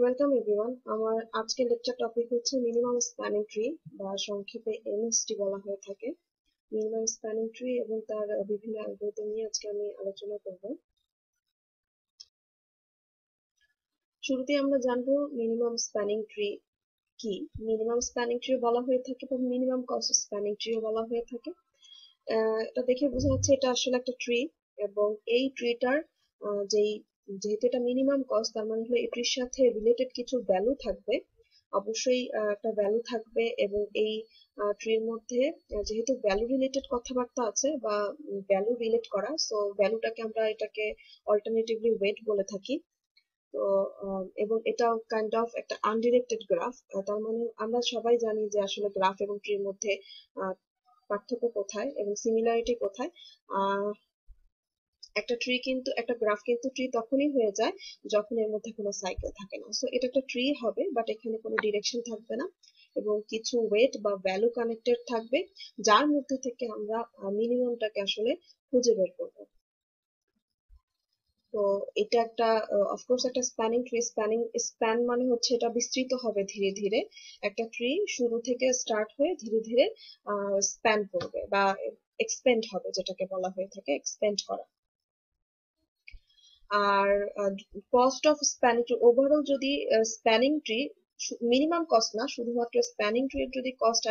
Welcome everyone. আমার আজকের lecture topic হচ্ছে মিনিমাম স্প্যানিং ট্রি বা সংক্ষেপে এমএসটি বলা হয়ে থাকে। মিনিমাম স্প্যানিং ট্রি এবং তার বিভিন্ন অ্যালগরিদম নিয়ে আজকে আমি আলোচনা করব। শুরুতে আমরা জানবো মিনিমাম স্প্যানিং ট্রি কি। মিনিমাম স্প্যানিং ট্রি বলা হয়ে থাকে বা মিনিমাম কস্ট স্প্যানিং ট্রিও বলা হয়ে থাকে। এটা দেখে বোঝা যাচ্ছে এটা আসলে একটা ট্রি এবং এই ট্রিটার যেহেতু এটা মিনিমাম কস্ট, তার মানে হলো এটির সাথে রিলেটেড কিছু ভ্যালু থাকবে। অবশ্যই একটা ভ্যালু থাকবে এবং এই ট্রির মধ্যে যেহেতু ভ্যালু রিলেটেড কথাবার্তা আছে বা ভ্যালু রিলেট করা, সো ভ্যালুটাকে আমরা এটাকে অল্টারনেটিভলি ওয়েট বলে থাকি। তো এবং এটাও কাইন্ড অফ একটা আনডিরেক্টেড গ্রাফ। তার মানে আমরা সবাই জানি যে আসলে গ্রাফ এবং ট্রির মধ্যে পার্থক্য কোথায় এবং সিমিলারিটি কোথায়। একটা গ্রাফ কিন্তু ট্রি তখনই হয়ে যায় যখন এর মধ্যে কোনো সাইকেল থাকে না। সো এটা একটা ট্রি হবে, বাট এখানে কোনো ডিরেকশন থাকবে না এবং কিছু ওয়েট বা ভ্যালু কানেক্টেড থাকবে, যার মধ্যে থেকে আমরা মিনিমামটাকে আসলে খুঁজে বের করবো। তো এটা একটা অফকোর্স একটা স্প্যানিং ট্রি। স্প্যান মানে হচ্ছে এটা বিস্তৃত হবে ধীরে ধীরে। একটা ট্রি শুরু থেকে স্টার্ট হয়ে ধীরে ধীরে স্প্যান করবে বা এক্সপেন্ড হবে, যেটাকে বলা হয়ে থাকে এক্সপেন্ড করা। আর cost of spanning tree overall, যদি স্প্যানিং ট্রি মিনিমাম কস্ট না, শুধুমাত্র স্প্যানিং ট্রির যদি কস্ট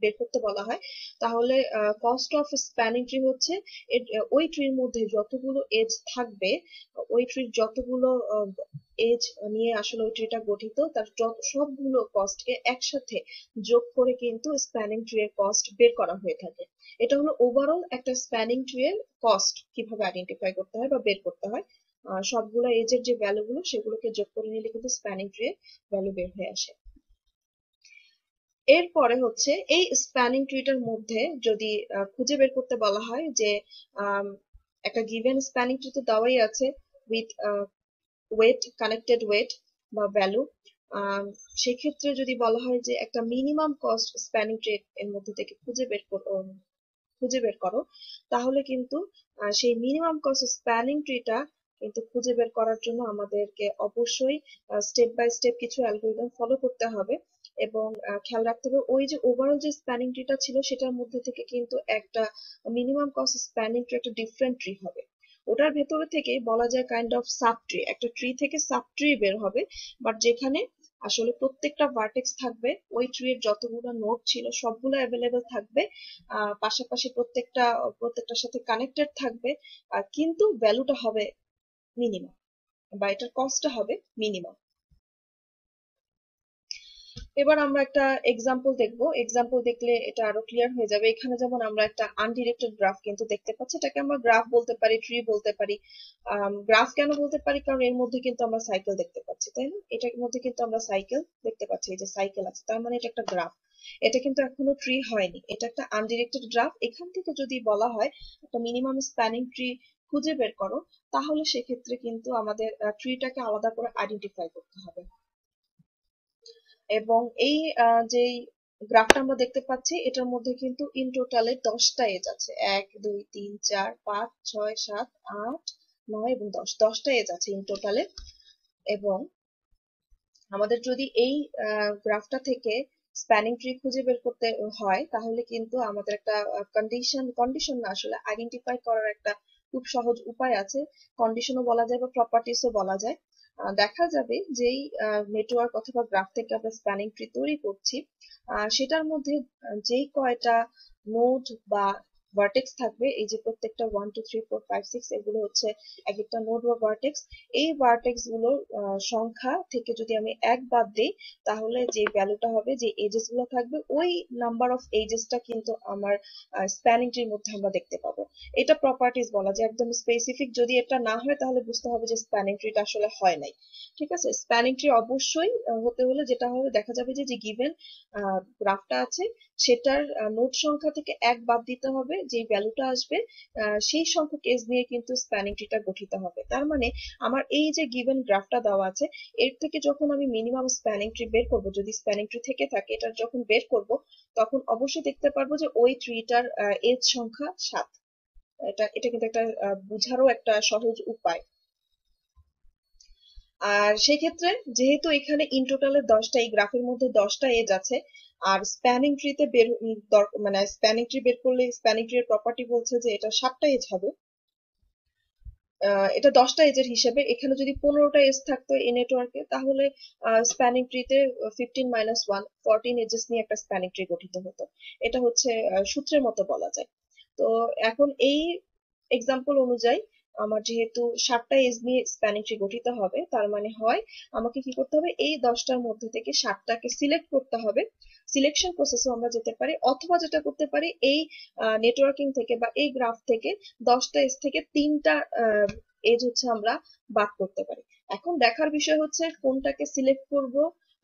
বের করতে বলা হয়, তাহলে কস্ট অফ স্প্যানিং ট্রি হচ্ছে ওই ট্রির মধ্যে যতগুলো এজ থাকবে, ওই ট্রির যতগুলো এজ নিয়ে আসলে ওই ট্রিটা গঠিত, তার সবগুলো কস্টকে একসাথে যোগ করে কিন্তু স্প্যানিং ট্রি এর কস্ট বের করা হয়ে থাকে। এটা হলো ওভারঅল একটা স্প্যানিং ট্রি এর কস্ট কিভাবে আইডেন্টিফাই করতে হয় বা বের করতে হয়। সবগুলো এজের যে ভ্যালুগুলো সেগুলোকে যোগ করে নিলে কিন্তু স্প্যানিং ট্রি এর ভ্যালু বের হয়ে আসে। এরপরে হচ্ছে এই স্প্যানিং ট্রিটার মধ্যে যদি খুঁজে বের করতে বলা হয় যে একটা গিভেন স্প্যানিং ট্রি তো দেওয়াই আছে উইথ ওয়েট, কানেক্টেড ওয়েট বা ভ্যালু। সেক্ষেত্রে যদি বলা হয় যে একটা মিনিমাম কস্ট স্প্যানিং ট্রি এর মধ্যে থেকে খুঁজে বের করো, তাহলে কিন্তু সেই মিনিমাম কস্ট স্প্যানিং ট্রিটা কিন্তু খুঁজে বের করার জন্য আমাদেরকে অবশ্যই স্টেপ বাই স্টেপ কিছু অ্যালগরিদম ফলো করতে হবে এবং খেয়াল রাখতে হবে ওই যে ওভারঅল যে স্প্যানিং ট্রিটা ছিল সেটার মধ্যে থেকে কিন্তু একটা মিনিমাম কস্ট স্প্যানিং ট্রি একটা ডিফারেন্ট ট্রি হবে। ওটার ভেতরে থেকে বলা যায় কাইন্ড অফ সাব ট্রি, একটা ট্রি থেকে সাব ট্রি বের হবে, বাট যেখানে আসলে প্রত্যেকটা ভার্টেক্স থাকবে, ওই ট্রি এর যতগুলো নোড ছিল সবগুলো অ্যাভেলেবেল থাকবে, পাশাপাশি প্রত্যেকটার সাথে কানেক্টেড থাকবে, কিন্তু ভ্যালুটা হবে মিনিমাম বা এটার কস্টটা হবে মিনিমাম। এবার আমরা একটা এক্সাম্পল দেখবো। এক্সাম্পল দেখলে এটা আরো ক্লিয়ার হয়ে যাবে। এখানে যেমন আমরা একটা আনডিরেক্টেড গ্রাফ কিন্তু দেখতে পাচ্ছি, এটাকে আমরা গ্রাফ বলতে পারি, ট্রি বলতে পারি। গ্রাফ কেন বলতে পারি? কারণ এর মধ্যে কিন্তু আমরা সাইকেল দেখতে পাচ্ছি, তাই না? এটার মধ্যে কিন্তু আমরা সাইকেল দেখতে পাচ্ছি, এই যে সাইকেল আছে, তার মানে এটা একটা গ্রাফ। এটা কিন্তু এখনো ট্রি হয়নি, এটা একটা আনডিরেক্টেড গ্রাফ। এখান থেকে যদি বলা হয় একটা মিনিমাম স্প্যানিং ট্রি খুঁজে বের করো, তাহলে সেক্ষেত্রে কিন্তু আমাদের ট্রিটাকে আলাদা করে আইডেন্টিফাই করতে হবে। এবং এই যেই গ্রাফটা আমরা দেখতে পাচ্ছি, এটার মধ্যে কিন্তু ইন টোটালে 10টা এজ আছে। 1 2 3 4 5 6 7 8 9 এবং 10টা এজ আছে ইন টোটালে। এবং আমাদের যদি এই গ্রাফটা থেকে স্প্যানিং ট্রি খুঁজে বের করতে হয়, তাহলে কিন্তু আমাদের একটা কন্ডিশন না, আসলে আইডেন্টিফাই করার একটা খুব সহজ উপায় আছে। কন্ডিশনও বলা যায় বা প্রপার্টিসও বলা যায়। দেখা যাবে যেই নেটওয়ার্ক অথবা গ্রাফ থেকে আমরা স্প্যানিং ট্রি তৈরি করছি, সেটার মধ্যে যেই কয়টা নোড বা ভার্টেক্স থাকবে, এই যে প্রত্যেকটা 1 2 3 4 5 6 এগুলো হচ্ছে এক একটা নোড বা ভার্টেক্স। এই ভার্টেক্স গুলোর সংখ্যা থেকে যদি আমি 1 বাদ দিই, তাহলে যে ভ্যালুটা হবে, যে এজেস গুলো থাকবে, ওই নাম্বার অফ এজেসটা কিন্তু আমার স্প্যানিং ট্রির মধ্যে আমরা দেখতে পাবো। এটা প্রপার্টিজ বলা যায়। একদম স্পেসিফিক যদি এটা না হয়, তাহলে বুঝতে হবে যে স্প্যানিং ট্রিটা আসলে হয় নাই। ঠিক আছে, স্প্যানিং ট্রি অবশ্যই হতে হলে যেটা হবে, দেখা যাবে যে যে গিভেন গ্রাফটা আছে সেটার নোড সংখ্যা থেকে 1 বাদ দিতে হবে, যে ভ্যালুটা আসবে সেই সংখ্যক এজ নিয়ে কিন্তু স্প্যানিং ট্রিটা গঠিত হবে। তার মানে আমার এই যে গিভেন গ্রাফটা দেওয়া আছে, এর থেকে যখন আমি মিনিমাম স্প্যানিং ট্রি বের করব, যদি স্প্যানিং ট্রি থেকে থাকে, এটা যখন বের করব, তখন অবশ্যই দেখতে পারবো যে ওই ট্রিটার এজ সংখ্যা 7। এটা এটা কিন্তু একটা বুঝারও একটা সহজ উপায়। আর সেই ক্ষেত্রে যেহেতু এখানে ইন টোটালে 10টা, এই গ্রাফের মধ্যে 10টা এজ আছে, আর স্প্যানিং ট্রিতে মানে স্প্যানিং ট্রি বের করলে স্প্যানিং ট্রি এর প্রপার্টি বলছে যে এটা 7টা এজ হবে। এটা 10টা এজের হিসেবে এখানে যদি 15টা এজ থাকতো এই নেটওয়ার্কে, তাহলে স্প্যানিং ট্রিতে 15 - 1 14 এজেস নিয়ে একটা স্প্যানিং ট্রি গঠিত হতো। এটা হচ্ছে সূত্রের মতো বলা যায়। তো এখন এই এক্সাম্পল অনুযায়ী আমার যেহেতু 7টা এজ নিয়ে স্প্যানিং ট্রি গঠিত হবে, তার মানে হয় আমাকে কি করতে হবে, এই 10টার মধ্যে থেকে 7টাকে সিলেক্ট করতে হবে। সিলেকশন প্রসেসও আমরা যেতে পারি, অথবা যেটা করতে পারি, এই নেটওয়ার্কিং থেকে বা এই গ্রাফ থেকে 10টা এজ থেকে 3টা এজ হচ্ছে আমরা বাদ করতে পারি। এখন দেখার বিষয় হচ্ছে কোনটাকে সিলেক্ট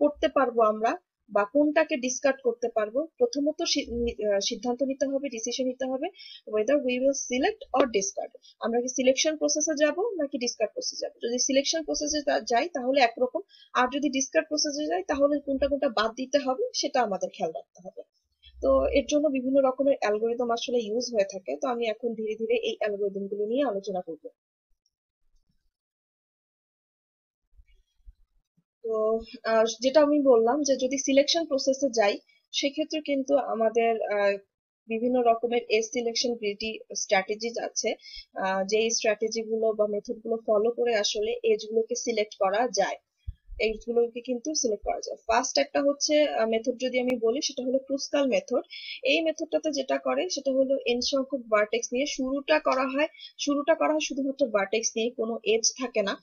করতে পারবো আমরা, বা কোনটাকে ডিসকার্ড করতে পারবো। প্রথমত সিদ্ধান্ত নিতে হবে, ডিসিশন নিতে হবে whether we will select or discard। আমরা কি সিলেকশন প্রসেসে যাব নাকি ডিসকার্ড প্রসেসে যাব। যদি সিলেকশন প্রসেসে যাই তাহলে একরকম, আর যদি ডিসকার্ড প্রসেসে যাই তাহলে কোনটা কোনটা বাদ দিতে হবে সেটা আমাদের খেয়াল রাখতে হবে। তো এর জন্য বিভিন্ন রকমের অ্যালগোরিদম আসলে ইউজ হয়ে থাকে। তো আমি এখন ধীরে ধীরে এই অ্যালগোরিদম গুলো নিয়ে আলোচনা করব। তো যেটা আমি বললাম যে যদি সিলেকশন প্রসেসে যাই, সেক্ষেত্রে কিন্তু আমাদের বিভিন্ন রকমের এজ সিলেকশন গ্রিডি স্ট্র্যাটেজিজ আছে, যে স্ট্র্যাটেজি গুলো বা মেথড গুলো ফলো করে আসলে এজ গুলোকে সিলেক্ট করা যায়। এইগুলোকে কিন্তু সিলেক্ট করা যায়। ফার্স্ট একটা হচ্ছে মেথড যদি আমি বলি, সেটা হলো ক্রুস্কাল মেথড। এই মেথডটাতে যেটা করে সেটা হলো n সংখ্যক ভার্টেক্স নিয়ে শুরুটা করা হয় শুধুমাত্র ভার্টেক্স নিয়ে, কোনো এজ থাকে না।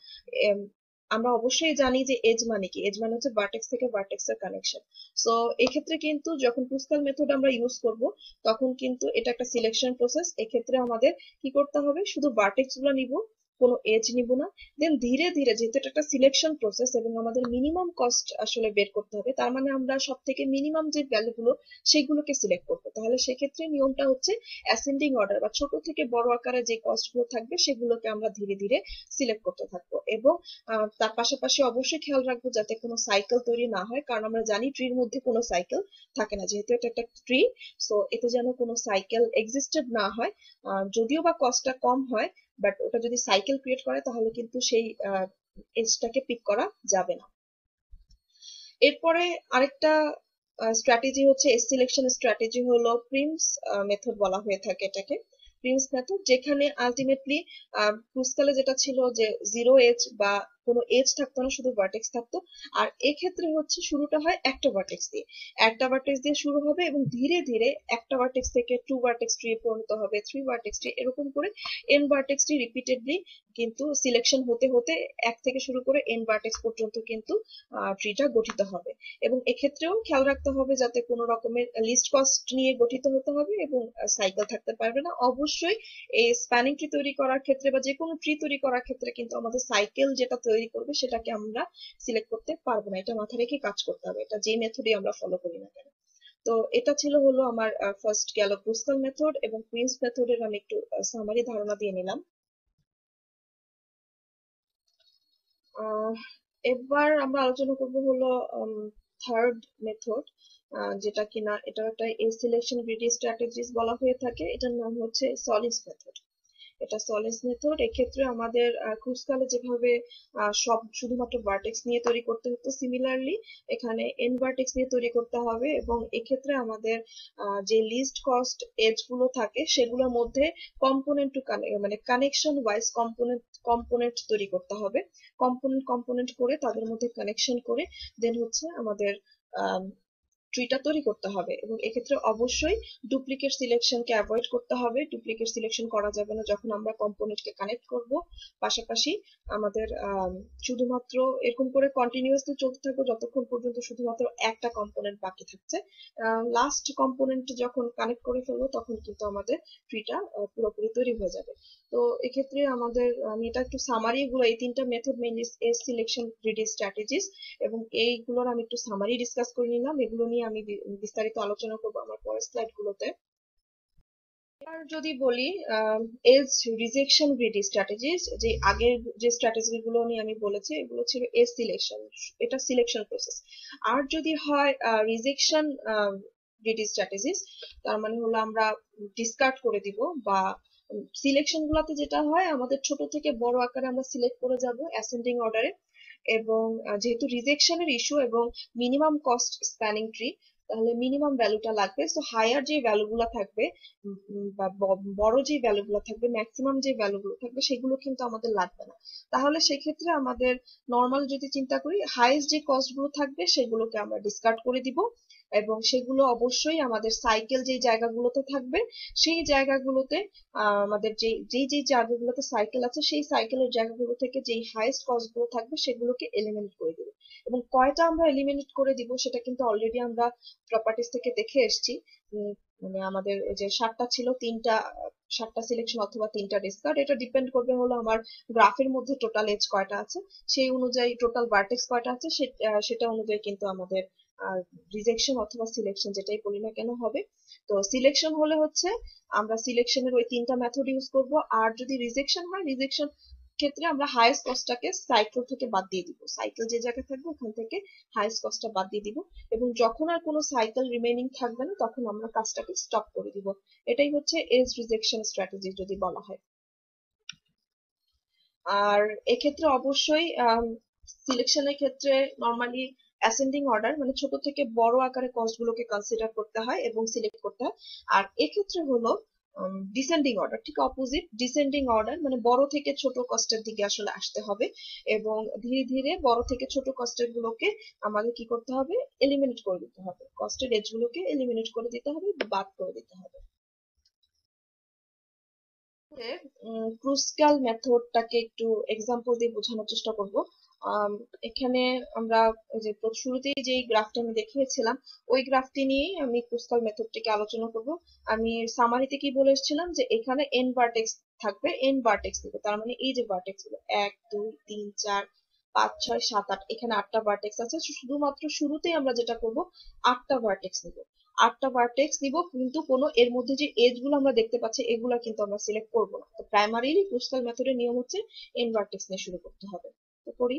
আমরা অবশ্যই জানি যে এজ মানে কি, এজ মানে হচ্ছে ভার্টেক্স থেকে ভার্টেক্স এর কানেকশন। সো এক্ষেত্রে কিন্তু যখন ক্রুস্কাল মেথড আমরা ইউজ করব, তখন কিন্তু এটা একটা সিলেকশন প্রসেস। এক্ষেত্রে আমাদের কি করতে হবে, শুধু ভার্টেক্স গুলো নিব, কোনো এজ নিব না। দেন ধীরে ধীরে, যেহেতু এটা একটা সিলেকশন প্রসেস এবং আমাদের মিনিমাম কস্ট আসলে বের করতে হবে, তার মানে আমরা সব থেকে মিনিমাম যে ভ্যালুগুলো সেগুলোকে সিলেক্ট করবো। তাহলে সেক্ষেত্রে নিয়মটা হচ্ছে অ্যাসেন্ডিং অর্ডার, বা ছোট থেকে বড় আকারে যে কস্ট গুলো থাকবে সেগুলোকে আমরা ধীরে ধীরে সিলেক্ট করতে থাকবো। এবং তার পাশাপাশি অবশ্যই খেয়াল রাখবো যাতে কোনো সাইকেল তৈরি না হয়, কারণ আমরা জানি ট্রির মধ্যে কোনো সাইকেল থাকে না, যেহেতু এটা একটা ট্রি। সো এতে যেন কোনো সাইকেল এক্সিস্টেড না হয়। যদিও বা কস্টটা কম হয়, বাট ওটা যদি সাইকেল ক্রিয়েট করে তাহলে কিন্তু সেই এজটাকে পিক করা যাবে না। এরপরে আরেকটা স্ট্র্যাটেজি হচ্ছে এজ সিলেকশন স্ট্র্যাটেজি, হলো প্রিমস মেথড বলা হয়ে থাকে এটাকে। প্রিমস মেথড, যেখানে আলটিমেটলি ক্রুস্কালে যেটা ছিল যে জিরো এজ বা কোনো এজ থাকতো না, শুধু ভার্টেক্স থাকতো। আর এক্ষেত্রে হচ্ছে শুরুটা হয় একটা ভার্টেক্স দিয়ে শুরু হবে, এবং ধীরে ধীরে একটা ভার্টেক্স থেকে 2 ভার্টেক্স ট্রি পরিণত হবে, 3 ভার্টেক্স ট্রি, এরকম করে n ভার্টেক্স ট্রি রিপিটেডলি কিন্তু সিলেকশন হতে হতে এক থেকে শুরু করে n ভার্টেক্স পর্যন্ত কিন্তু ট্রিটা গঠিত হবে। এবং এক্ষেত্রেও খেয়াল রাখতে হবে যাতে কোনো রকমের লিস্ট কস্ট নিয়ে গঠিত হতে হবে এবং সাইকেল থাকতে পারবে না। অবশ্যই এই স্প্যানিং ট্রি তৈরি করার ক্ষেত্রে বা যে কোনো ট্রি তৈরি করার ক্ষেত্রে কিন্তু আমাদের সাইকেল যেটা তৈরি করবে সেটাকে আমরা সিলেক্ট করতে পারবো না। এটা মাথায় রেখে কাজ করতে হবে, এটা যে মেথডই আমরা ফলো করি না কেন। তো এটা ছিল হলো আমার ফার্স্ট গেল ক্রুস্কাল মেথড এবং কুইন্স মেথডের আমি একটু সামারি ধারণা দিয়ে নিলাম। আহ এবার আমরা আলোচনা করব হলো থার্ড মেথড, যেটা কিনা এটা একটা এজ সিলেকশন গ্রিডি স্ট্র্যাটেজিস বলা হয়ে থাকে। এটার নাম হচ্ছে সলিস মেথড। এটা সলিস মেথড। এক্ষেত্রে আমাদের ক্রুসকালে যেভাবে সব শুধুমাত্র ভার্টেক্স নিয়ে তৈরি করতে হতো, সিমিলারলি এখানে এন ভার্টেক্স নিয়ে তৈরি করতে হবে। এবং এক্ষেত্রে আমাদের যে লিস্ট কস্ট এজ গুলো থাকে সেগুলোর মধ্যে কম্পোনেন্ট টু মানে কানেকশন ওয়াইজ কম্পোনেন্ট তৈরি করতে হবে। কম্পোনেন্ট করে তাদের মধ্যে কানেকশন করে দেন হচ্ছে আমাদের ট্রিটা তৈরি করতে হবে। এবং এক্ষেত্রে অবশ্যই ডুপ্লিকেট সিলেকশনকে অ্যাভয়েড করতে হবে। ডুপ্লিকেট সিলেকশন করা যাবে না যখন আমরা কম্পোনেন্টকে কানেক্ট করব। পাশাপাশি আমাদের শুধুমাত্র এরকম করে কন্টিনিউয়াসলি চলতে থাকবে যতক্ষণ পর্যন্ত শুধুমাত্র একটা কম্পোনেন্ট বাকি থাকছে। লাস্ট কম্পোনেন্ট যখন কানেক্ট করে ফেলবো তখন কিন্তু আমাদের ট্রিটা পুরোপুরি তৈরি হয়ে যাবে। তো এক্ষেত্রে আমাদের, আমি এটা একটু সামারি গুলো, এই 3টা method mainly edge selection greedy strategies, এবং এইগুলোর আমি একটু সামারি ডিসকাস করে নিলাম। এগুলো নিয়ে আমি বিস্তারিত আলোচনা করবো আমার পরের স্লাইড গুলোতে। আর যদি বলি এজ রিজেকশন গ্রিডি স্ট্র্যাটেজিস, যে আগের যে স্ট্র্যাটেজি গুলো নিয়ে আমি বলেছি এগুলো ছিল এজ সিলেকশন, এটা সিলেকশন প্রসেস। আর যদি হয় রিজেকশন গ্রিডি স্ট্র্যাটেজিস, তার মানে হলো আমরা ডিসকার্ড করে দিব, বা সিলেকশন গুলাতে যেটা হয় আমাদের ছোট থেকে বড় আকারে আমরা সিলেক্ট করে যাব অ্যাসেন্ডিং অর্ডারে। এবং যেহেতু রিজেকশনের ইস্যু এবং মিনিমাম কস্ট স্প্যানিং ট্রি, তাহলে মিনিমাম ভ্যালুটা লাগবে। সো হায়ার যে ভ্যালুগুলো থাকবে বা বড় যে ভ্যালুগুলো থাকবে, ম্যাক্সিমাম যে ভ্যালুগুলো থাকবে সেগুলো কিন্তু আমাদের লাগবে না। তাহলে সেক্ষেত্রে আমাদের নর্মাল যদি চিন্তা করি, হাইয়েস্ট যে কস্ট গুলো থাকবে সেগুলোকে আমরা ডিসকার্ড করে দিব, এবং সেগুলো অবশ্যই আমাদের সাইকেল যে জায়গাগুলোতে থাকবে সেই জায়গাগুলোতে আমাদের যে জায়গাগুলোতে সাইকেল আছে সেই সাইকেলের জায়গাগুলো থেকে যেই হাইয়েস্ট কস্ট গুলো থাকবে সেগুলোকে এলিমিনেট করে দিব। এবং কয়টা আমরা এলিমিনেট করে দিব সেটা কিন্তু অলরেডি আমরা প্রপার্টিস থেকে দেখে এসেছি। মানে আমাদের যে 7টা ছিল, 7টা সিলেকশন অথবা 3টা ডিসকার্ড, এটা ডিপেন্ড করবে হলো আমার গ্রাফের মধ্যে টোটাল এজ কয়টা আছে, সেই অনুযায়ী টোটাল ভার্টেক্স কয়টা আছে সেটা অনুযায়ী কিন্তু আমাদের রিজেকশন অথবা সিলেকশন যেটাই বলি না কেন হবে। তো সিলেকশন হলে হচ্ছে আমরা সিলেকশনের ওই 3টা মেথড ইউজ করব, আর যদি রিজেকশন হয়, রিজেকশন ক্ষেত্রে আমরা হাইয়েস্ট কস্টটাকে সাইকেল থেকে বাদ দিয়ে দিব, সাইকেল যে জায়গায় থাকবে ওখান থেকে হাইয়েস্ট কস্টটা বাদ দিয়ে দিব, এবং যখন আর কোনো সাইকেল রিমেইনিং থাকবে না তখন আমরা কাজটাকে স্টপ করে দিব। এটাই হচ্ছে এজ রিজেকশন স্ট্র্যাটেজি যদি বলা হয়। আর এক্ষেত্রে অবশ্যই সিলেকশনের ক্ষেত্রে নর্মালি অ্যাসেন্ডিং অর্ডার, মানে ছোট থেকে বড় আকারে কস্ট গুলোকে কনসিডার করতে হয় এবং সিলেক্ট করতে হয়। আর এক্ষেত্রে হলো ডিসেন্ডিং অর্ডার, ঠিক অপোজিট। ডিসেন্ডিং অর্ডার মানে বড় থেকে ছোট কস্টের দিকে আসলে আসতে হবে, এবং ধীরে ধীরে বড় থেকে ছোট কস্টের গুলোকে আমাদের কি করতে হবে, এলিমিনেট করে দিতে হবে, কস্টের এজ গুলোকে এলিমিনেট করে দিতে হবে, বাদ করে দিতে হবে। ক্রুস্কাল মেথডটাকে একটু এক্সাম্পল দিয়ে বোঝানোর চেষ্টা করব। এখানে আমরা ওই যে শুরুতেই যে গ্রাফটা আমি দেখিয়েছিলাম ওই গ্রাফটি নিয়েই আমি ক্রুস্কাল মেথডটিকে আলোচনা করব। আমি সামারিতে কি বলে এসেছিলাম যে এখানে এন ভার্টেক্স থাকবে, এন ভার্টেক্স নিব, তার মানে এই যে ভার্টেক্স গুলো 1 2 3 4 5 6 7 8, এখানে 8টা ভার্টেক্স আছে। শুধুমাত্র শুরুতেই আমরা যেটা করব 8টা ভার্টেক্স নিব, 8টা ভার্টেক্স নিব, কিন্তু কোনো এর মধ্যে যে এজ গুলো আমরা দেখতে পাচ্ছি এগুলা কিন্তু আমরা সিলেক্ট করব না। তো প্রাইমারিলি ক্রুস্কাল মেথডের নিয়ম হচ্ছে এন ভার্টেক্স নিয়ে শুরু করতে হবে। তো করি,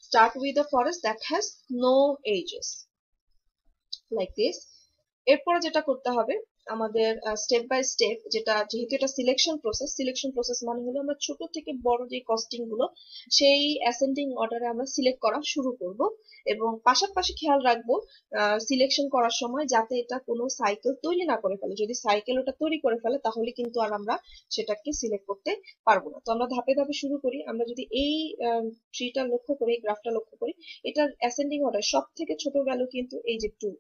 start with a forest that has no edges like this. এরপরে যেটা করতে হবে আমাদের স্টেপ বাই স্টেপ, যেটা যেহেতু এটা সিলেকশন প্রসেস মানে হলো আমরা ছোট থেকে বড় যে কস্টিং গুলো সেই অ্যাসেন্ডিং অর্ডারে আমরা সিলেক্ট করা শুরু করব, এবং পাশাপাশি খেয়াল রাখবো সিলেকশন করার সময় যাতে এটা কোনো সাইকেল তৈরি না করে ফেলে। যদি সাইকেল ওটা তৈরি করে ফেলে তাহলে কিন্তু আর আমরা সেটাকে সিলেক্ট করতে পারবো না। তো আমরা ধাপে ধাপে শুরু করি। আমরা যদি এই ট্রিটা লক্ষ্য করি, গ্রাফটা লক্ষ্য করি, এটার অ্যাসেন্ডিং অর্ডার সব থেকে ছোট ভ্যালু কিন্তু এই যে 2,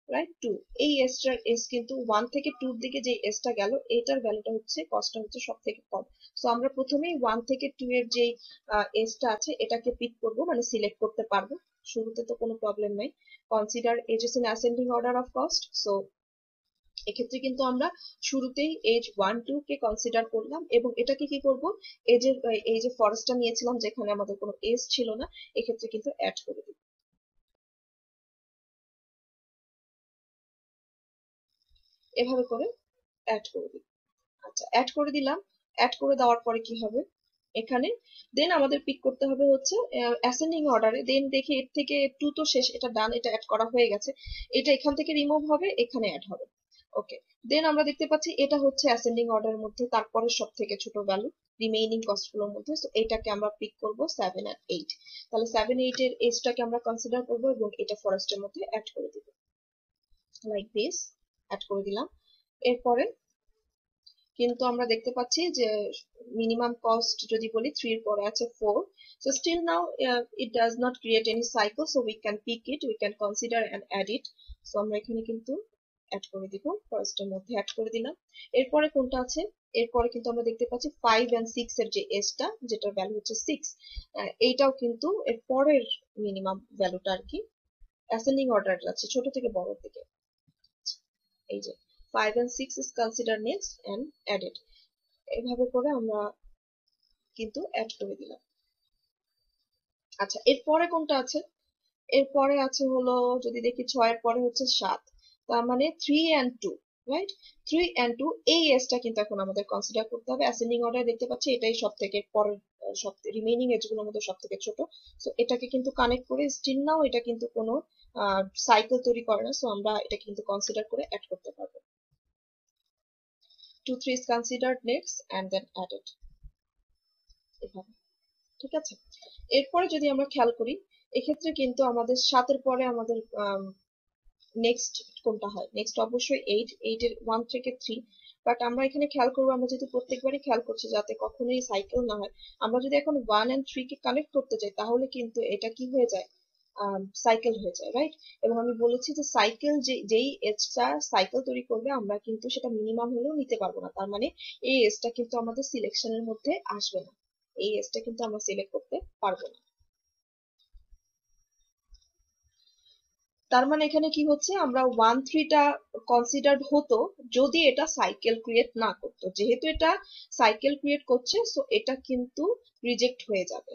রাইট? 2, এই এসটার এস কিন্তু 1 থেকে 2 এর দিকে যে এসটা গেল এটার ভ্যালুটা হচ্ছে, কস্টটা হচ্ছে সব থেকে কম। সো আমরা প্রথমেই 1 থেকে 2 এর যে এসটা আছে এটাকে পিক করব, মানে সিলেক্ট করতে পারবো, শুরুতে তো কোনো প্রবলেম নাই। Consider edges in ascending order of cost. So এক্ষেত্রে কিন্তু আমরা শুরুতেই এজ 1 2 কে কনসিডার করলাম, এবং এটাকে কি করব, এজের এই যে ফরেস্টটা নিয়েছিলাম যেখানে আমাদের কোনো এজ ছিল না, এক্ষেত্রে কিন্তু অ্যাড করে দিব, এভাবে করে অ্যাড করে দিব। আচ্ছা, অ্যাড করে দিলাম। অ্যাড করে দেওয়ার পরে কি হবে, এখানে দেন আমাদের পিক করতে হবে হচ্ছে অ্যাসেন্ডিং অর্ডারে। দেন দেখি এর থেকে 2 তো শেষ, এটা ডান, এটা অ্যাড করা হয়ে গেছে, এটা এখান থেকে রিমুভ হবে, এখানে অ্যাড হবে। ওকে, দেন আমরা দেখতে পাচ্ছি এটা হচ্ছে অ্যাসেন্ডিং অর্ডারের মধ্যে তারপরে সব থেকে ছোট ভ্যালু রিমেইনিং কস্ট গুলোর মধ্যে। সো এটাকে আমরা পিক করব 7 আর 8। তাহলে 7 8 এর এজটাকে আমরা কনসিডার করব এবং এটা ফরেস্টের মধ্যে অ্যাড করে দিব, লাইক দিস। অ্যাড করে দিলাম। এরপরে কিন্তু আমরা দেখতে পাচ্ছি যে মিনিমাম কস্ট যদি বলি 3 এর পরে আছে 4। so still now it does not create any cycle, so we can pick it, we can consider and add it. so আমরা এখানে কিন্তু অ্যাড করে দিব, ফার্স্টের মধ্যে অ্যাড করে দিলাম। এরপরে কোনটা আছে, এরপরে কিন্তু আমরা দেখতে পাচ্ছি 5 and 6 এর যে এসটা যেটার ভ্যালু হচ্ছে 6, এইটাও কিন্তু এর পরের মিনিমাম ভ্যালুটা আর কি অ্যাসেন্ডিং অর্ডার আছে ছোট থেকে বড়র দিকে। এই যে 5 and 6 is considered next and added, এভাবে করে আমরা কিন্তু অ্যাড করে দিলাম। আচ্ছা, এরপরে কোনটা আছে, এরপরে আছে হলো যদি দেখি 6 এর পরে হচ্ছে 7, তার মানে 3 and 2, রাইট? 3 and 2 এই এজটা কিন্তু এখন আমাদের কনসিডার করতে হবে। অ্যাসেন্ডিং অর্ডার দেখতে পাচ্ছি এটাই সব থেকে পরের, সব রিমেইনিং এজগুলোর মধ্যে সব থেকে ছোট। সো এটাকে কিন্তু কানেক্ট করে স্টিল নাও এটা কিন্তু কোনো সাইকেল তৈরি করে না, সো আমরা এটা কিন্তু কনসিডার করে অ্যাড করতে পারবো। 2 3 is considered next and then added, এভাবে। ঠিক আছে। এরপরে যদি আমরা খেয়াল করি, এক্ষেত্রে কিন্তু আমাদের 7-এর পরে আমাদের নেক্সট কোনটা হয়? নেক্সট অবশ্যই 8, 8-এর 1 থেকে 3। বাট আমরা এখানে খেয়াল করবো, আমরা যেহেতু প্রত্যেকবারই খেয়াল করছি যাতে কখনোই সাইকেল না হয়, আমরা যদি এখন 1 and 3 কে কানেক্ট করতে চাই তাহলে কিন্তু এটা কি হয়ে যায়? সাইকেল হয়ে যায়, রাইট? এবং আমি বলেছি যে সাইকেল যেই এজটা সাইকেল তৈরি করবে আমরা কিন্তু সেটা মিনিমাম হলেও নিতে পারবো না, তার মানে এই এজটা কিন্তু আমাদের সিলেকশনের মধ্যে আসবে না, এই এজটা কিন্তু আমরা সিলেক্ট করতে পারবো না। তার মানে এখানে কি হচ্ছে, আমরা 1-3টা কনসিডার্ড হতো যদি এটা সাইকেল ক্রিয়েট না করতো, যেহেতু এটা সাইকেল ক্রিয়েট করছে সো এটা কিন্তু রিজেক্ট হয়ে যাবে।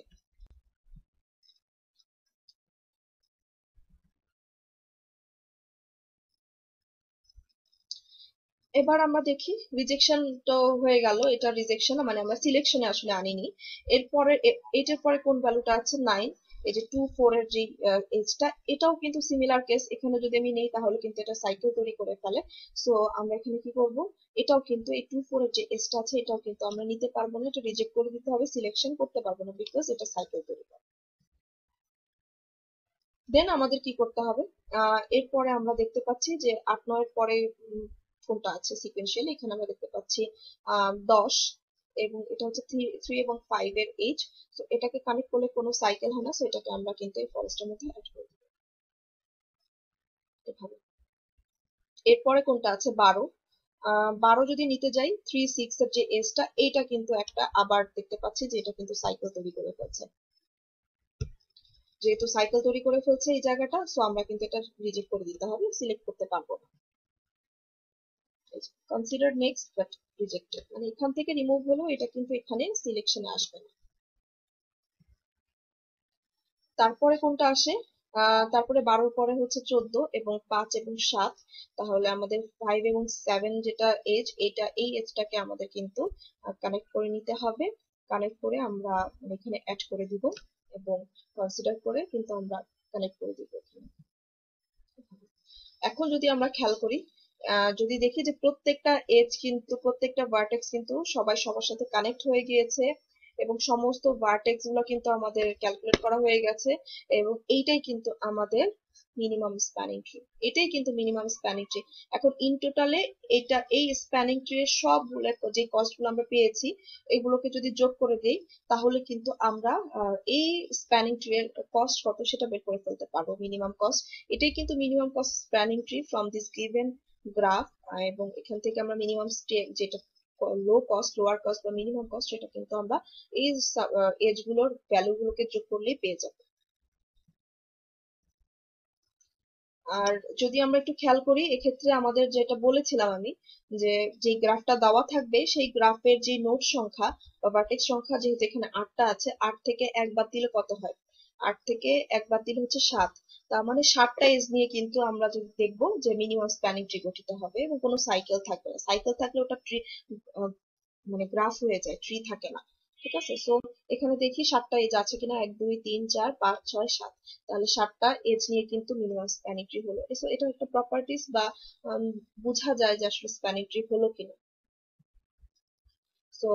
এবার আমরা দেখি, রিজেকশন তো হয়ে গেল, এটা রিজেকশন মানে আমরা সিলেকশনে আসলে আনিনি। এরপরে এটার পরে কোন ভ্যালুটা আছে? 9। এই যে 2 4 এর যে এজটা, এটাও কিন্তু সিমিলার কেস, এখানে যদি আমি নেই তাহলে কিন্তু এটা সাইকেল তৈরি করে ফেলে। সো আমরা এখানে কি করব, এটাও কিন্তু এই 2 4 এর যে এজটা আছে এটাও কিন্তু আমরা নিতে পারবো না, এটা রিজেক্ট করে দিতে হবে, সিলেকশন করতে পারবো না বিকজ এটা সাইকেল তৈরি করে। দেন আমাদের কি করতে হবে, এরপরে আমরা দেখতে পাচ্ছি যে 8 9 পরে কোনটা আছে সিকোয়েন্সিয়াল, এখানে আমরা দেখতে পাচ্ছি 10, এবং এটা হচ্ছে 3 এবং 5 এর এজ। তো এটাকে কানেক্ট করলে কোনো সাইকেল হয় না, সো এটাকে আমরা কিন্তু এই ফরেস্টের মধ্যে অ্যাড করে দেবো এভাবে। এরপরে কোনটা আছে? 12। 12 যদি নিতে যাই, 3 6 এর যে এজটা, এইটা কিন্তু একটা আবার দেখতে পাচ্ছি যে এটা কিন্তু সাইকেল তৈরি করে ফেলছে, যেহেতু সাইকেল তৈরি করে ফেলছে এই জায়গাটা, সো আমরা কিন্তু এটা রিজেক্ট করে দিতে হবে, সিলেক্ট করতে পারবো না। কনসিডার নেক্সট বাট রিজেক্টেড, মানে এখান থেকে রিমুভ হলেও এটা কিন্তু এখানে সিলেকশনে আসবে না। তারপরে কোনটা আসে? তারপরে 12 পরে হচ্ছে 14 এবং 5 এবং 7। তাহলে আমাদের 5 এবং 7 যেটা এজ, এটা এই এজটাকে আমাদের কিন্তু কানেক্ট করে নিতে হবে। কানেক্ট করে আমরা এখানে অ্যাড করে দিব এবং কনসিডার করে কিন্তু আমরা কানেক্ট করে দিব। এখন যদি আমরা খেয়াল করি, যদি দেখি যে প্রত্যেকটা এজ কিন্তু প্রত্যেকটা ভার্টেক্স কিন্তু সবাই সবার সাথে কানেক্ট হয়ে গিয়েছে এবং সমস্ত ভার্টেক্স গুলো কিন্তু আমাদের ক্যালকুলেট করা হয়ে গেছে, এবং এইটাই কিন্তু আমাদের মিনিমাম স্প্যানিং ট্রি, এটাই কিন্তু মিনিমাম স্প্যানিং ট্রি। এখন ইন টোটালে এটা এই স্প্যানিং ট্রি এর সবগুলো যে কস্ট গুলো আমরা পেয়েছি এগুলোকে যদি যোগ করে দেই তাহলে কিন্তু আমরা এই স্প্যানিং ট্রি এর কস্ট কত সেটা বের করে ফেলতে পারবো, মিনিমাম কস্ট। এটাই কিন্তু minimum cost spanning tree from this given graph. এবং এখান থেকে আমরা মিনিমাম যেটা লো কস্ট, লোয়ার কস্ট বা মিনিমাম কস্ট, সেটা কিন্তু আমরা এই এজ গুলোর ভ্যালু গুলোকে যোগ করলেই পেয়ে যাবো। আর যদি আমরা একটু খেয়াল করি এক্ষেত্রে আমাদের যেটা বলেছিলাম আমি, যে যে গ্রাফটা দেওয়া থাকবে সেই গ্রাফের যে নোড সংখ্যা বা ভার্টেক্স সংখ্যা, যেহেতু এখানে 8টা আছে, 8 থেকে 1 বাদ দিলে কত হয়? 8 থেকে 1 বাদ দিলে হচ্ছে 7। তার মানে 7টা এজ নিয়ে কিন্তু আমরা যদি দেখবো যে মিনিমাম স্প্যানিং ট্রি গঠিত হবে এবং কোনো সাইকেল থাকবে না, সাইকেল থাকলে ওটা ট্রি মানে গ্রাফ হয়ে যায়, ট্রি থাকে না। ঠিক আছে, সো এখানে দেখি 7টা এজ আছে কিনা, 1 2 3 4 5 6 7। তাহলে 7টা এজ নিয়ে কিন্তু মিনিমাম স্প্যানিং ট্রি হলো, সো এটা একটা প্রপার্টিস বা বোঝা যায় যে আসলে স্প্যানিং ট্রি হলো কিনা। সো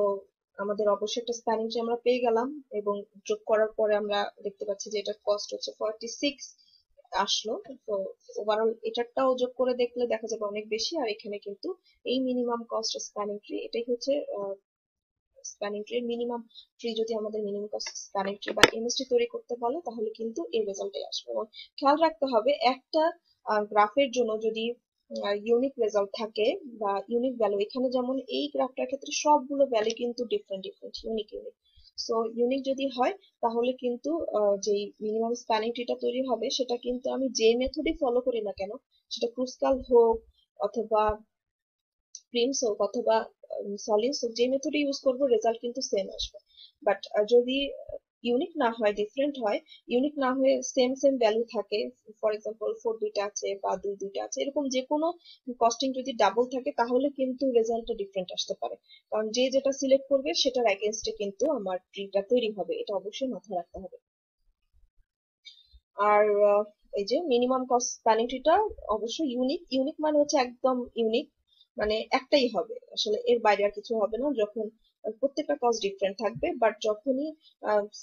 আমাদের অবশ্যই একটা স্প্যানিং ট্রি আমরা পেয়ে গেলাম, এবং যোগ করার পরে আমরা দেখতে পাচ্ছি যে এটার কস্ট হচ্ছে 46 আসলো। তো ওভারঅল এটারটাও যোগ করে দেখলে দেখা যাবে অনেক বেশি, আর এখানে কিন্তু এই মিনিমাম কস্ট স্প্যানিং ট্রি এটাই হচ্ছে স্প্যানিং ট্রি মিনিমাম ট্রি। যদি আমাদের মিনিমাম কস্ট স্প্যানিং ট্রি বা এমএসটি তৈরি করতে বলে তাহলে কিন্তু এই রেজাল্টে আসবে। এবং খেয়াল রাখতে হবে একটা গ্রাফের জন্য যদি ইউনিক রেজাল্ট থাকে বা ইউনিক ভ্যালু, এখানে যেমন এই গ্রাফটার ক্ষেত্রে সবগুলো ভ্যালু কিন্তু different different, unique unique. So unique যদি হয় তাহলে কিন্তু যেই মিনিমাম স্প্যানিং ট্রিটা তৈরি হবে সেটা কিন্তু আমি যে মেথডই ফলো করি না কেন, সেটা ক্রুসকাল হোক অথবা প্রিমস হোক অথবা সলিডস হোক, যে মেথড ইউজ করবো রেজাল্ট কিন্তু সেম আসবে। বাট যদি ইউনিক না হয়, ডিফারেন্ট হয়, ইউনিক না হয়ে সেম সেম ভ্যালু থাকে, ফর এক্সাম্পল 4 দুইটা আছে বা 2 দুইটা আছে, এরকম যে কোনো কস্টিং যদি ডাবল থাকে তাহলে কিন্তু রেজাল্টটা ডিফারেন্ট আসতে পারে, কারণ যে যেটা সিলেক্ট করবে সেটার এগেনস্টে কিন্তু আমার ট্রিটা তৈরি হবে, এটা অবশ্যই মাথায় রাখতে হবে। আর এই যে মিনিমাম কস্ট স্প্যানিং ট্রিটা অবশ্যই ইউনিক, ইউনিক মানে হচ্ছে একদম ইউনিক। মানে একটাই হবে, আসলে এর বাইরে আর কিছু হবে না। যখন প্রত্যেকটা কস্ট ডিফারেন্ট থাকবে, বাট যখনই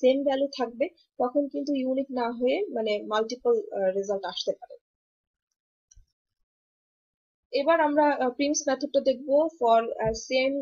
সেম ভ্যালু থাকবে তখন কিন্তু ইউনিক না হয়ে মানে মাল্টিপল রেজাল্ট আসতে পারে। এবার আমরা প্রিমস মেথডটা দেখব ফর সেম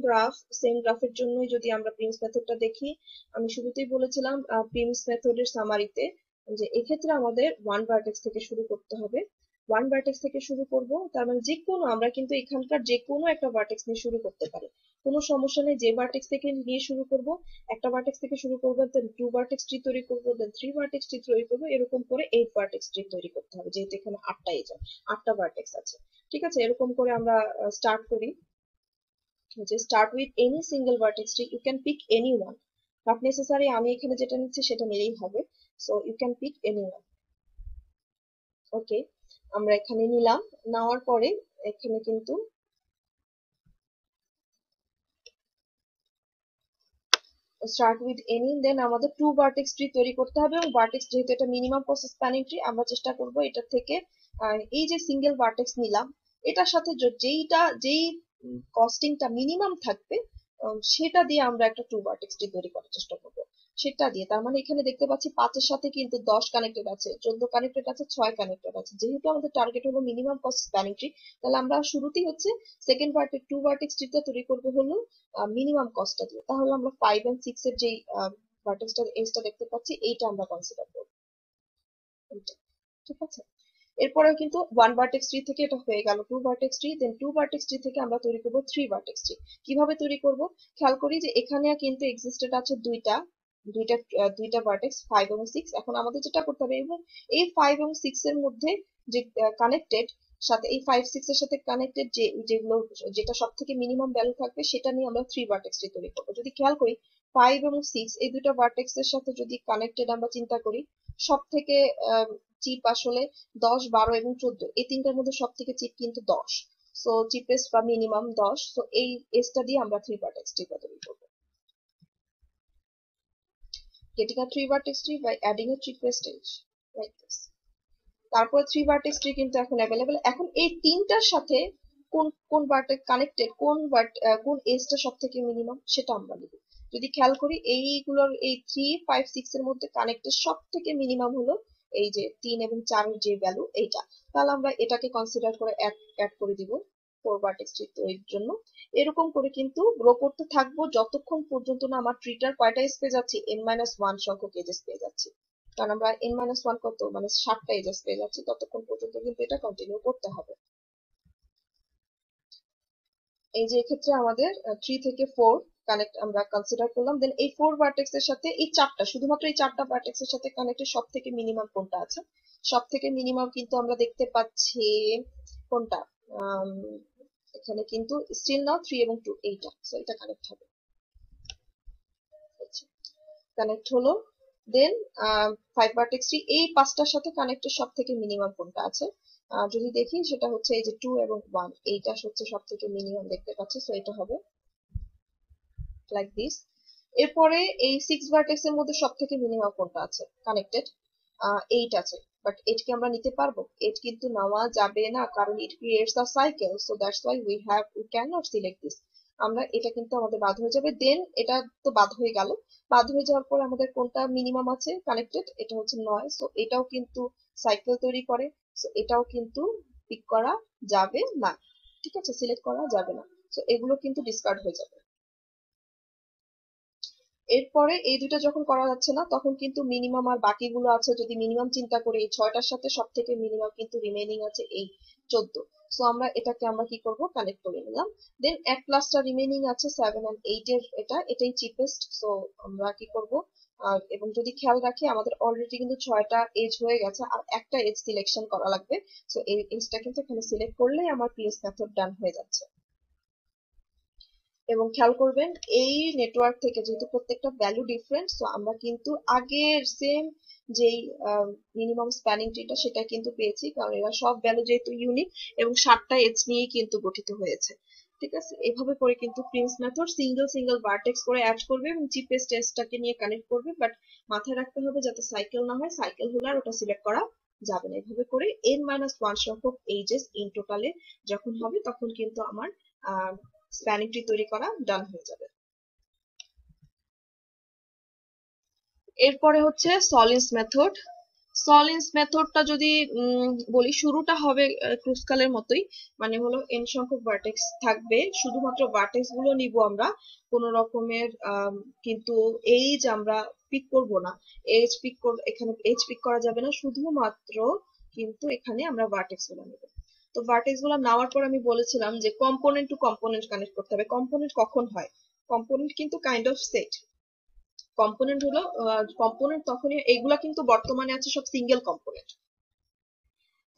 গ্রাফের জন্য। যদি আমরা প্রিমস মেথডটা দেখি, আমি শুরুতেই বলেছিলাম প্রিমস মেথডের সামারিতে যে এক্ষেত্রে আমাদের ওয়ান ভার্টেক্স থেকে শুরু করতে হবে। ওয়ান ভার্টেক্স থেকে শুরু করব, তার মানে যে কোনো, আমরা কিন্তু এখানকার যে কোনো একটা ভার্টেক্স নিয়ে শুরু করতে পারি, কোনো সমস্যা নেই। যে ভার্টেক্স থেকে নিয়ে শুরু করব, একটা ভার্টেক্স থেকে শুরু করবো, দেন টু ভার্টেক্স ট্রি তৈরি করবো, দেন থ্রি ভার্টেক্স ট্রি তৈরি করবো, এরকম করে এইট ভার্টেক্স ট্রি তৈরি করতে হবে, যেহেতু এখানে আটটা এজ, আটটা ভার্টেক্স আছে। ঠিক আছে, এরকম করে আমরা স্টার্ট করি যে start with any single vertex tree, you can pick any one, not necessary আমি এখানে যেটা নিচ্ছি সেটা নিলেই হবে। So you can pick any one. Okay, আমরা এখানে নিলাম, নেওয়ার পরে এখানে কিন্তু স্টার্ট উইথ এনি, দেন আমাদের টু ভার্টেক্স ট্রি তৈরি করতে হবে। এবং ভার্টেক্স যেহেতু এটা মিনিমাম প্রসেস স্প্যানিং ট্রি, আমরা চেষ্টা করব এটা থেকে এই যে সিঙ্গেল ভার্টেক্স নিলাম এটার সাথে যেই কস্টিংটা মিনিমাম থাকবে সেটা দিয়ে আমরা একটা টু ভার্টেক্স ট্রি তৈরি করার চেষ্টা করব। সেটা দিয়ে, তার মানে এখানে দেখতে পাচ্ছি 5 এর সাথে কিন্তু 10 কানেক্টেড আছে, 14 কানেক্টেড আছে, 6 কানেক্টেড আছে। যেহেতু আমাদের টার্গেট হলো মিনিমাম কস্ট স্প্যানিং ট্রি, তাহলে আমরা শুরুতেই হচ্ছে সেকেন্ড টু ভার্টেক্স ট্রিটা তৈরি করবো হলো মিনিমাম কস্টটা দিয়ে। তাহলে আমরা 5 এন্ড 6 এর যেই ভার্টেক্সটা এজটা দেখতে পাচ্ছি এইটা আমরা কনসিডার করব। ঠিক আছে, এরপরেও কিন্তু ওয়ান ভার্টেক্স ট্রি থেকে এটা হয়ে গেল টু ভার্টেক্স ট্রি, দেন টু ভার্টেক্স ট্রি থেকে আমরা তৈরি করব থ্রি ভার্টেক্স ট্রি। কিভাবে তৈরি করব, খেয়াল করি যে এখানে কিন্তু এক্সিস্টেড আছে দুইটা দুইটা দুইটা ভার্টেক্স 5 এবং 6। এখন আমাদের যেটা করতে হবে, এবং এই 5 এবং 6 এর মধ্যে যে কানেক্টেড সাথে এই 5 6 এর সাথে কানেক্টেড যেগুলো যেটা সব থেকে মিনিমাম ভ্যালু থাকবে সেটা নিয়ে আমরা থ্রি ভার্টেক্স ট্রি তৈরি করব। যদি খেয়াল করি 5 এবং 6 এই দুটো ভার্টেক্স এর সাথে যদি কানেক্টেড আমরা চিন্তা করি, সব থেকে চিপ আসলে 10 12 এবং 14, এই তিনটার মধ্যে সব থেকে চিপ কিন্তু 10। সো চিপেস্ট বা মিনিমাম 10। সো এই এসটা দিয়ে আমরা থ্রি ভার্টেক্স ট্রি তৈরি করব। Getting a three vertex tree by adding a cheapest edge like this. তারপর থ্রি ভার্টেক্স ট্রি কিন্তু এখন অ্যাভেলেবেল। এখন এই তিনটার সাথে কোন কোন ভার্টেক্স কানেক্টেড, কোন এজটা সব থেকে মিনিমাম সেটা আমরা নিব। যদি খেয়াল করি এইগুলোর এই 3 5 6 এর মধ্যে কানেক্টেড সব থেকে মিনিমাম হলো এই যে 3 এবং 4 এর যে ভ্যালু এইটা, তাহলে আমরা এটাকে কনসিডার করে অ্যাড করে দিব ফোর ভার্টেক্স ট্রি তৈরির জন্য। এরকম করে কিন্তু গ্রো করতে থাকবো যতক্ষণ পর্যন্ত না আমার ট্রিটার কয়টা এজ পেয়ে যাচ্ছি, n-1 সংখ্যক এজেস পেয়ে যাচ্ছি। কারণ আমরা n-1 কত মানে 7টা এজেস পেয়ে যাচ্ছি, ততক্ষণ পর্যন্ত কিন্তু এটা কন্টিনিউ করতে হবে। এই যে এক্ষেত্রে আমাদের 3 থেকে 4 কানেক্ট আমরা কনসিডার করলাম, দেন এই 4 ভার্টেক্স এর সাথে এই চারটা, শুধুমাত্র এই চারটা ভার্টেক্স এর সাথে কানেক্টেড সব থেকে মিনিমাম কোনটা আছে, সব থেকে মিনিমাম কিন্তু আমরা দেখতে পাচ্ছি কোনটা, আম, এখানে কিন্তু স্টিল নাও 3 এবং 2 এইটা, সো এটা কানেক্ট হবে। কানেক্ট হলো, দেন 5 ভার্টেক্স ট্রি এই পাঁচটার সাথে কানেক্টেড সব থেকে মিনিমাম কোনটা আছে, যদি দেখি সেটা হচ্ছে এই যে 2 এবং 1, এইটা হচ্ছে সব থেকে মিনিমাম দেখতে পাচ্ছি, সো এটা হবে লাইক দিস। এরপরে এই 6 ভার্টেক্স এর মধ্যে সব থেকে মিনিমাম কোনটা আছে কানেক্টেড, 8 আছে, বাট 8 কি আমরা নিতে পারবো? 8 কিন্তু নেওয়া যাবে না, কারণ it creates a cycle, so that's why we can not select this. আমরা এটা কিন্তু আমাদের বাদ হয়ে যাবে, দেন এটা তো বাদ হয়ে গেল। বাদ হয়ে যাওয়ার পর আমাদের কোনটা মিনিমাম আছে কানেক্টেড, এটা হচ্ছে 9, সো এটাও কিন্তু সাইকেল তৈরি করে, সো এটাও কিন্তু পিক করা যাবে না। ঠিক আছে, সিলেক্ট করা যাবে না, সো এগুলো কিন্তু ডিসকার্ড হয়ে যাবে। এরপরে এই দুটো যখন করা যাচ্ছে না, তখন কিন্তু মিনিমাম আর বাকিগুলো আছে, যদি মিনিমাম চিন্তা করি এই 6টার সাথে সব থেকে মিনিমাম কিন্তু রিমেইনিং আছে এই 14। সো আমরা এটাকে আমরা কি করব, কানেক্ট করে নিলাম। দেন এক প্লাসটা রিমেইনিং আছে 7 এন্ড 8 এর, এটাই চিপেস্ট, সো আমরা কি করব, এবং যদি খেয়াল রাখি আমাদের অলরেডি কিন্তু 6টা এজ হয়ে গেছে, আর একটা এজ সিলেকশন করা লাগবে। সো এই এজটা কিন্তু এখানে সিলেক্ট করলেই আমার পিএস মেথড ডান হয়ে যাচ্ছে। এবং খেয়াল করবেন এই নেটওয়ার্ক থেকে যেহেতু প্রত্যেকটা ভ্যালু ডিফারেন্ট, সো আমরা কিন্তু আগের সেম যেই মিনিমাম স্প্যানিং ট্রিটা সেটা কিন্তু পেয়েছি, কারণ এরা সব ভ্যালু যেহেতু ইউনিক এবং 7টা এজ নিয়েই কিন্তু গঠিত হয়েছে। ঠিক আছে, এভাবে করে কিন্তু Prince method single single vertex করে অ্যাড করবে এবং চিপেস্ট এজটাকে নিয়ে কানেক্ট করবে, বাট মাথায় রাখতে হবে যাতে সাইকেল না হয়, সাইকেল হলে আর ওটা সিলেক্ট করা যাবে না। এভাবে করে n-1 সংখ্যক এজেস ইন টোটালে যখন হবে তখন কিন্তু আমার স্প্যানিং ট্রি তৈরি করা ডান হয়ে যাবে। এরপরে হচ্ছে সলিন্স মেথড। সলিন্স মেথডটা যদি বলি, শুরুটা হবে ক্রুসকালের মতোই, মানে হলো n সংখ্যক ভার্টেক্স থাকবে, শুধুমাত্র ভার্টেক্স গুলো নিব আমরা, কোন রকমের কিন্তু এইজ আমরা পিক করব না, এখানে এইজ পিক করা যাবে না, শুধুমাত্র কিন্তু এখানে আমরা ভার্টেক্স গুলো নেব। তো ভার্টেক্স গুলো নেওয়ার পর আমি বলেছিলাম যে কম্পোনেন্ট টু কম্পোনেন্ট কানেক্ট করতে হবে। কম্পোনেন্ট কখন হয়? কম্পোনেন্ট কিন্তু কাইন্ড অফ সেট। কম্পোনেন্ট হলো কম্পোনেন্ট তখনই, এগুলা কিন্তু বর্তমানে আছে সব সিঙ্গেল কম্পোনেন্ট।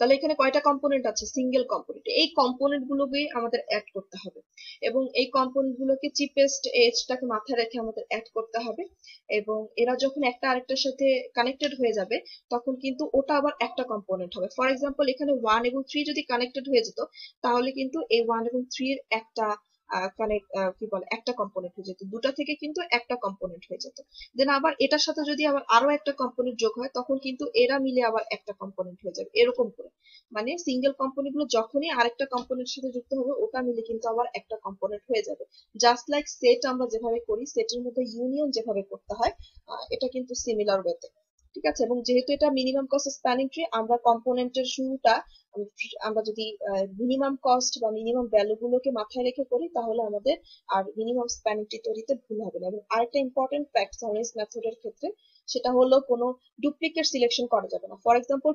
তাহলে এখানে কয়টা কম্পোনেন্ট আছে? Single component. এই কম্পোনেন্ট গুলোকে আমাদের অ্যাড করতে হবে এবং এই কম্পোনেন্ট গুলোকে চিপেস্ট এজটাকে মাথায় রেখে আমাদের অ্যাড করতে হবে, এবং এরা যখন একটা আরেকটার সাথে কানেক্টেড হয়ে যাবে তখন কিন্তু ওটা আবার একটা কম্পোনেন্ট হবে। ফর এক্সাম্পল এখানে 1 এবং 3 যদি কানেক্টেড হয়ে যেত তাহলে কিন্তু এই 1 এবং 3 এর একটা কি বলে একটা কম্পোনেন্ট হয়ে যেত, দুটা থেকে কিন্তু একটা কম্পোনেন্ট হয়ে যেত। দেন আবার এটার সাথে যদি আবার আরো একটা কম্পোনেন্ট যোগ হয় তখন কিন্তু এরা মিলে আবার একটা কম্পোনেন্ট হয়ে যাবে, এরকম করে। মানে সিঙ্গেল কম্পোনেন্ট গুলো যখনই আরেকটা কম্পোনেন্টের সাথে যুক্ত হবে ওটা মিলে কিন্তু আবার একটা কম্পোনেন্ট হয়ে যাবে। জাস্ট লাইক সেট আমরা যেভাবে করি, সেটের মধ্যে ইউনিয়ন যেভাবে করতে হয়, এটা কিন্তু সিমিলার ওয়েতে। ঠিক আছে, এবং যেহেতু এটা মিনিমাম কস্ট স্প্যানিং ট্রি, আমরা কম্পোনেন্টের শুরুটা আমরা যদি মিনিমাম কস্ট বা মিনিমাম ভ্যালু গুলোকে মাথায় রেখে করি তাহলে আমাদের আর মিনিমাম স্প্যানিং ট্রি তৈরিতে ভুল হবে না। এবং আরেকটা ইম্পর্টেন্ট ফ্যাক্ট সলিন্স মেথডের ক্ষেত্রে, সেটা হলো কোনো ডুপ্লিকেট সিলেকশন করা যাবে না। ফর এক্সাম্পল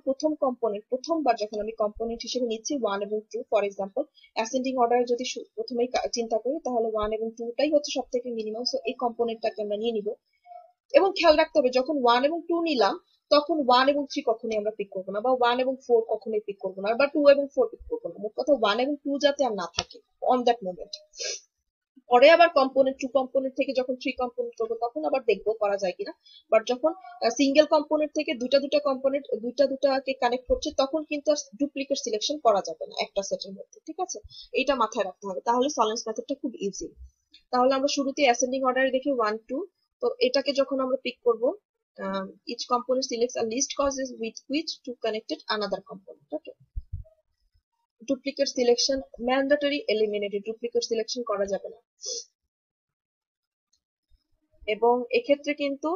প্রথমবার যখন আমি কম্পোনেন্ট হিসেবে নিচ্ছি 1 এবং 2, ফর এক্সাম্পল অ্যাসেন্ডিং অর্ডারে যদি প্রথমেই চিন্তা করি তাহলে 1 এবং 2 টাই হচ্ছে সব থেকে মিনিমাম, সো এই কম্পোনেন্টটাকে আমরা নিয়ে নিব। এবং খেয়াল রাখতে হবে যখন 1 এবং 2 নিলাম তখন 1 এবং 3 কখনোই আমরা পিক করবো না, বা 1 এবং 4 কখনোই পিক করবো না, বা 2 এবং 4 পিক করবো না। মোট কথা 1 এবং 2 যাতে আর না থাকে অন দ্যাট মোমেন্ট। পরে আবার কম্পোনেন্ট 2 কম্পোনেন্ট থেকে যখন 3 কম্পোনেন্ট করবো তখন আবার দেখবো করা যায় কিনা। বাট যখন সিঙ্গেল কম্পোনেন্ট থেকে দুটা কম্পোনেন্ট দুটাকে কানেক্ট করছে তখন কিন্তু আর ডুপ্লিকেট সিলেকশন করা যাবে না একটা সেটের মধ্যে। ঠিক আছে, এটা মাথায় রাখতে হবে, তাহলে সলিন্স মেথডটা খুব ইজি। তাহলে আমরা শুরুতে অ্যাসেন্ডিং অর্ডারে দেখি 1 2, তো এটাকে যখন আমরা পিক করব, each component selects a least cost is with which to connected another component. Okay, duplicate selection mandatory, eliminated, duplicate selection করা যাবে না। এবং এক্ষেত্রে কিন্তু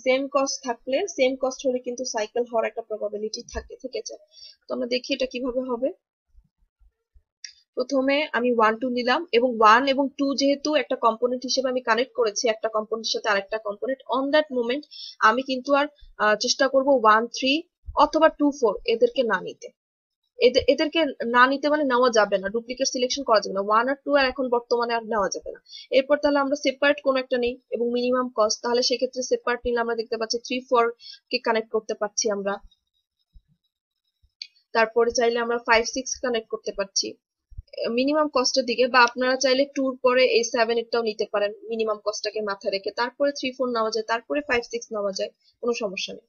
সেম কস্ট থাকলে, সেম কস্ট হলে কিন্তু সাইকেল হওয়ার একটা প্রবাবিলিটি থেকে যায়। তো আমরা দেখি এটা কিভাবে হবে। প্রথমে আমি 1 2 নিলাম, এবং 1 এবং 2 যেহেতু একটা কম্পোনেন্ট হিসেবে আমি কানেক্ট করেছি একটা কম্পোনেন্টের সাথে আরেকটা কম্পোনেন্ট, অন দ্যাট মোমেন্ট আমি কিন্তু আর চেষ্টা করব 1 3 অথবা 2 4 এদেরকে না নিতে। এদেরকে না নিতে মানে নেওয়া যাবে না, ডুপ্লিকেট সিলেকশন করা যাবে না। 1 আর 2 আর এখন বর্তমানে আর নেওয়া যাবে না। এরপর তাহলে আমরা সেপারেট কোন একটা নেই এবং মিনিমাম কস্ট, তাহলে সেক্ষেত্রে সেপারেট নিলে আমরা দেখতে পাচ্ছি 3 4 কে কানেক্ট করতে পারছি আমরা। তারপরে চাইলে আমরা 5 6 কানেক্ট করতে পারছি মিনিমাম কস্টের দিকে, বা আপনারা চাইলে 2 এর পরে এই 7 এরটাও নিতে পারেন মিনিমাম কস্টটাকে মাথায় রেখে, তারপরে 3 4 নেওয়া যায়, তারপরে 5 6 নেওয়া যায়, কোনো সমস্যা নেই।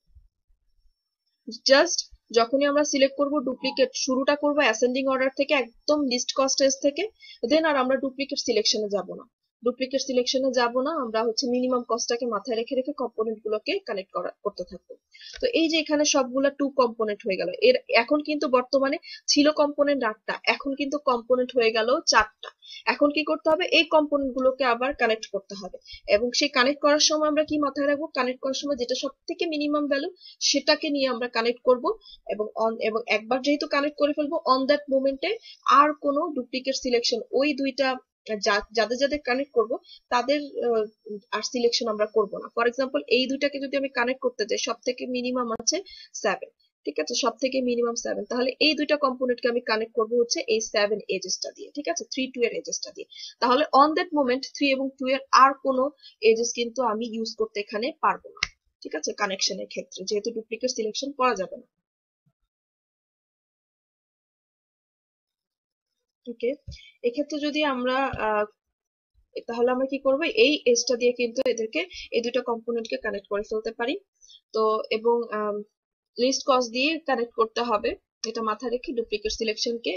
জাস্ট যখনই আমরা সিলেক্ট করব ডুপ্লিকেট, শুরুটা করব অ্যাসেন্ডিং অর্ডার থেকে একদম লিস্ট কস্ট থেকে, দেন আর আমরা ডুপ্লিকেট সিলেকশনে যাব না। ডুপ্লিকেট সিলেকশনে যাব না, আমরা হচ্ছে মিনিমাম কস্টটাকে মাথায় রেখে রেখে কম্পোনেন্ট গুলোকে কানেক্ট করতে থাকবো। তো এই যে এখানে সবগুলা 2 কম্পোনেন্ট হয়ে গেল। এর এখন কিন্তু বর্তমানে ছিল কম্পোনেন্ট 8টা, এখন কিন্তু কম্পোনেন্ট হয়ে গেল 4টা। এখন কি করতে হবে? এই কম্পোনেন্ট গুলোকে আবার কানেক্ট করতে হবে, এবং সেই কানেক্ট করার সময় আমরা কি মাথায় রাখবো? কানেক্ট করার সময় যেটা সব থেকে মিনিমাম ভ্যালু সেটাকে নিয়ে আমরা কানেক্ট করব, এবং একবার যেহেতু কানেক্ট করে ফেলবো অন দ্যাট মোমেন্টে আর কোনো ডুপ্লিকেট সিলেকশন, ওই দুইটা যাদের যাদের কানেক্ট করব তাদের আর সিলেকশন আমরা করব না। ফর এক্সাম্পল এই দুইটাকে যদি আমি কানেক্ট করতে যাই, সব থেকে মিনিমাম আছে 7, ঠিক আছে, সব থেকে মিনিমাম 7, তাহলে এই দুইটা কম্পোনেন্টকে আমি কানেক্ট করব হচ্ছে এই 7 এজেসটা দিয়ে, ঠিক আছে, 3 2 এর এজেসটা দিয়ে। তাহলে অন দ্যাট মোমেন্ট 3 এবং 2 এর আর কোনো এজেস কিন্তু আমি ইউজ করতে এখানে পারবো না, ঠিক আছে, কানেকশনের ক্ষেত্রে, যেহেতু ডুপ্লিকেট সিলেকশন করা যাবে না। ওকে, এক্ষেত্রে যদি আমরা তাহলে আমরা কি করব, এই এজটা দিয়ে কিন্তু এদেরকে, এই দুটো কম্পোনেন্টকে কানেক্ট করে ফেলতে পারি। তো এবং লিস্ট কস্ট দিয়ে কানেক্ট করতে হবে, এটা মাথায় রেখে ডুপ্লিকেট সিলেকশনকে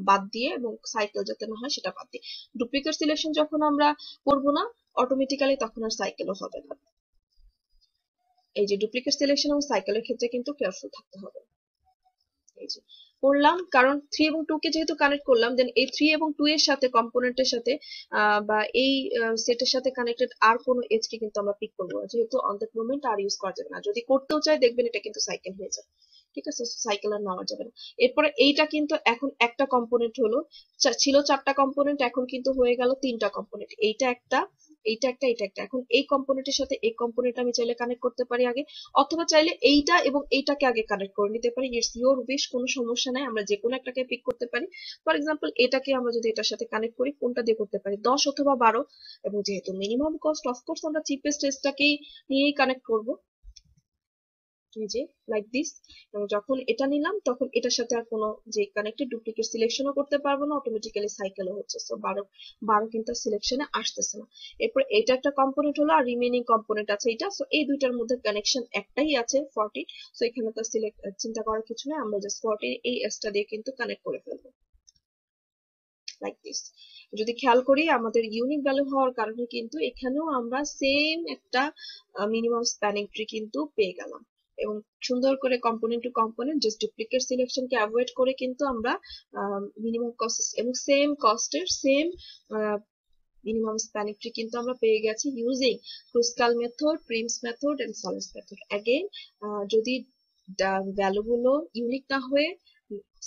বাদ দিয়ে, এবং সাইকেল যাতে না হয় সেটা বাদ দিয়ে। ডুপ্লিকেট সিলেকশন যখন আমরা করব না অটোমেটিক্যালি তখন আর সাইকেলও হবে না। এই যে ডুপ্লিকেট সিলেকশন এবং সাইকেলের ক্ষেত্রে কিন্তু কেয়ারফুল থাকতে হবে। এই যে করলাম, কারণ 3 এবং 2 কে যেহেতু কানেক্ট করলাম, দেন এই 3 এবং 2 এর সাথে কম্পোনেন্টের সাথে বা এই সেটের সাথে কানেক্টেড আর কোনো এজ কে কিন্তু আমরা পিক করবো না, যেহেতু অন দ্যাট মোমেন্ট আর ইউজ করা যাবে না। যদি করতেও চাই দেখবেন এটা কিন্তু সাইকেল হয়ে যাবে, ঠিক আছে, সাইকেল আর নেওয়া যাবে না। এরপরে এইটা কিন্তু এখন একটা কম্পোনেন্ট হলো, ছিল 4টা কম্পোনেন্ট, এখন কিন্তু হয়ে গেল 3টা কম্পোনেন্ট। এইটা একটা, এইটা একটা, এটা একটা। এখন এই কম্পোনেন্টের সাথে এই কম্পোনেন্ট আমি চাইলে কানেক্ট করতে পারি আগে, অথবা চাইলে এইটা এবং এইটাকে আগে কানেক্ট করে নিতে পারি। ইটস ইউর উইশ, কোনো সমস্যা নাই, আমরা যে কোনো একটাকে পিক করতে পারি। ফর এক্সাম্পল এটাকে আমরা যদি এটার সাথে কানেক্ট করি, কোনটা দিয়ে করতে পারি, 10 অথবা 12। এবং যেহেতু মিনিমাম কস্ট, অফকোর্স আমরা চিপেস্ট এজটাকেই নিয়েই কানেক্ট করব, যে লাইক দিস। এবং যখন এটা নিলাম তখন এটার সাথে আর কোনো যে কানেক্টেড ডুপ্লিকেট সিলেকশনও করতে পারবো না, অটোমেটিক্যালি সাইকেলও হচ্ছে। সো 12 কিন্তু সিলেকশনে আসতেছে না। এরপর এটা একটা কম্পোনেন্ট হলো, আর রিমেইনিং কম্পোনেন্ট আছে এটা। সো এই দুইটার মধ্যে কানেকশন একটাই আছে 40। সো এখানে তো সিলেক্ট চিন্তা করার কিছু নেই, আমরা জাস্ট 40 এই এসটা দিয়ে কিন্তু কানেক্ট করে ফেলবো লাইক দিস। যদি খেয়াল করি আমাদের ইউনিক ভ্যালু হওয়ার কারণে কিন্তু এখানেও আমরা সেম একটা মিনিমাম স্প্যানিং ট্রি কিন্তু পেয়ে গেলাম। এবং সুন্দর করে component to component just duplicate সিলেকশনকে অ্যাভয়েড করে কিন্তু আমরা মিনিমাম কস্ট এবং সেম কস্টের সেম মিনিমাম স্প্যানিং ট্রি কিন্তু আমরা পেয়ে গেছি using Kruskal method, Prim's method and Sollin's method. Again যদি ভ্যালুগুলো ইউনিক না হয়ে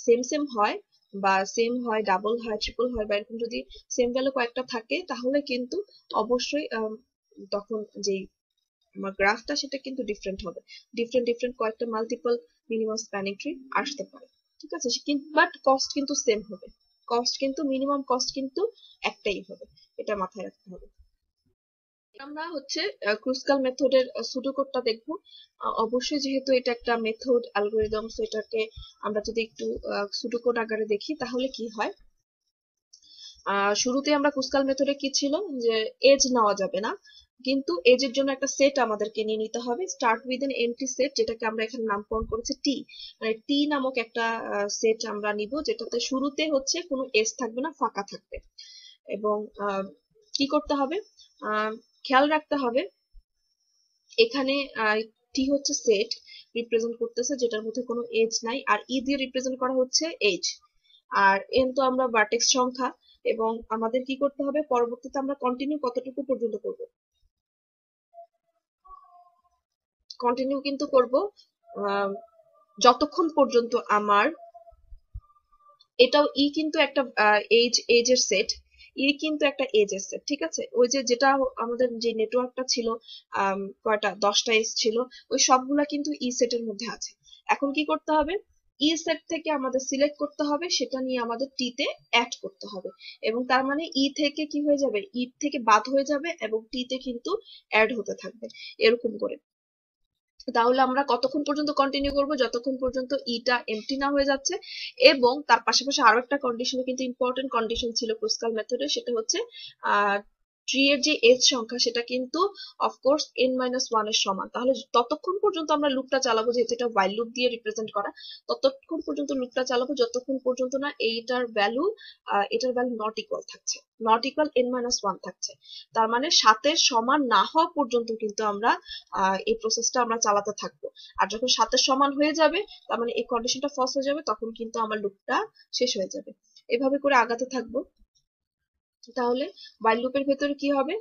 সেম সেম হয়, বা সেম হয়, ডাবল হয়, ট্রিপল হয়, বা এরকম যদি সেম ভ্যালু কয়েকটা থাকে, তাহলে কিন্তু অবশ্যই তখন যে আমার গ্রাফটা সেটা কিন্তু ডিফারেন্ট হবে। ডিফারেন্ট ডিফারেন্ট কয়েকটা মাল্টিপল মিনিমাম স্প্যানিং ট্রি আসতে পারে, ঠিক আছে, বাট কস্ট কিন্তু সেম হবে। কস্ট কিন্তু মিনিমাম কস্ট কিন্তু একটাই হবে, এটা মাথায় রাখতে হবে। আমরা হচ্ছে ক্রুস্কাল মেথডের সুডোকোডটা দেখবো। অবশ্যই যেহেতু এটা একটা মেথড অ্যালগরিদম, সো এটাকে আমরা যদি একটু সুডোকোড আকারে দেখি তাহলে কি হয়। শুরুতে আমরা ক্রুস্কাল মেথডে কি ছিল যে এজ নেওয়া যাবে না, কিন্তু এজ এর জন্য একটা সেট আমাদেরকে নিয়ে নিতে হবে, start with an MT set, যেটাকে আমরা এখানে নামকরণ করেছি টি। মানে টি নামক একটা সেট আমরা নিব, যেটাতে শুরুতে হচ্ছে কোনো এজ থাকবে না, ফাঁকা থাকবে। এবং কি করতে হবে, খেয়াল রাখতে হবে এখানে টি হচ্ছে সেট রিপ্রেজেন্ট করতেছে যেটার মধ্যে কোনো এজ নাই, আর ই দিয়ে রিপ্রেজেন্ট করা হচ্ছে এজ, আর এন তো আমরা ভার্টেক্স সংখ্যা। এবং আমাদের কি করতে হবে, পরবর্তীতে আমরা কন্টিনিউ কতটুকু পর্যন্ত করব, কন্টিনিউ কিন্তু করব যতক্ষণ পর্যন্ত আমার এটাও ই কিন্তু একটা এজের সেট, ই কিন্তু একটা এজের সেট, ঠিক আছে। ওই যে যেটা আমাদের যে নেটওয়ার্কটা ছিল, কয়টা 10টা এজ ছিল, ওই সবগুলা কিন্তু ই সেটের মধ্যে আছে। এখন কি করতে হবে, ই সেট থেকে আমাদের সিলেক্ট করতে হবে, সেটা নিয়ে আমাদের টি তে অ্যাড করতে হবে। এবং তার মানে ই থেকে কি হয়ে যাবে, ই থেকে বাদ হয়ে যাবে এবং টি তে কিন্তু অ্যাড হতে থাকবে, এরকম করে। তাহলে আমরা কতক্ষণ পর্যন্ত কন্টিনিউ করব, যতক্ষণ পর্যন্ত ইটা এমটি না হয়ে যাচ্ছে। এবং তার পাশাপাশি আরো একটা কন্ডিশন, কিন্তু ইম্পর্টেন্ট কন্ডিশন ছিল ক্রুস্কাল মেথডে, সেটা হচ্ছে ট্রি এর যে এজ সংখ্যা সেটা কিন্তু অফকোর্স n-1 এর সমান। তাহলে ততক্ষণ পর্যন্ত আমরা লুপটা চালাবো, যেহেতু এটা while লুপ দিয়ে রিপ্রেজেন্ট করা, ততক্ষণ পর্যন্ত লুপটা চালাবো যতক্ষণ পর্যন্ত না এটার ভ্যালু নট ইকুয়াল থাকছে, নট ইকুয়াল n-1 থাকছে। তার মানে 7 এর সমান না হওয়া পর্যন্ত কিন্তু আমরা এই প্রসেসটা আমরা চালাতে থাকবো। আর যখন 7 এর সমান হয়ে যাবে, তার মানে এই কন্ডিশনটা ফলস হয়ে যাবে, তখন কিন্তু আমার লুপটা শেষ হয়ে যাবে। এভাবে করে আগাতে থাকবো। তাহলে while লুপের ভেতরে কি হবে,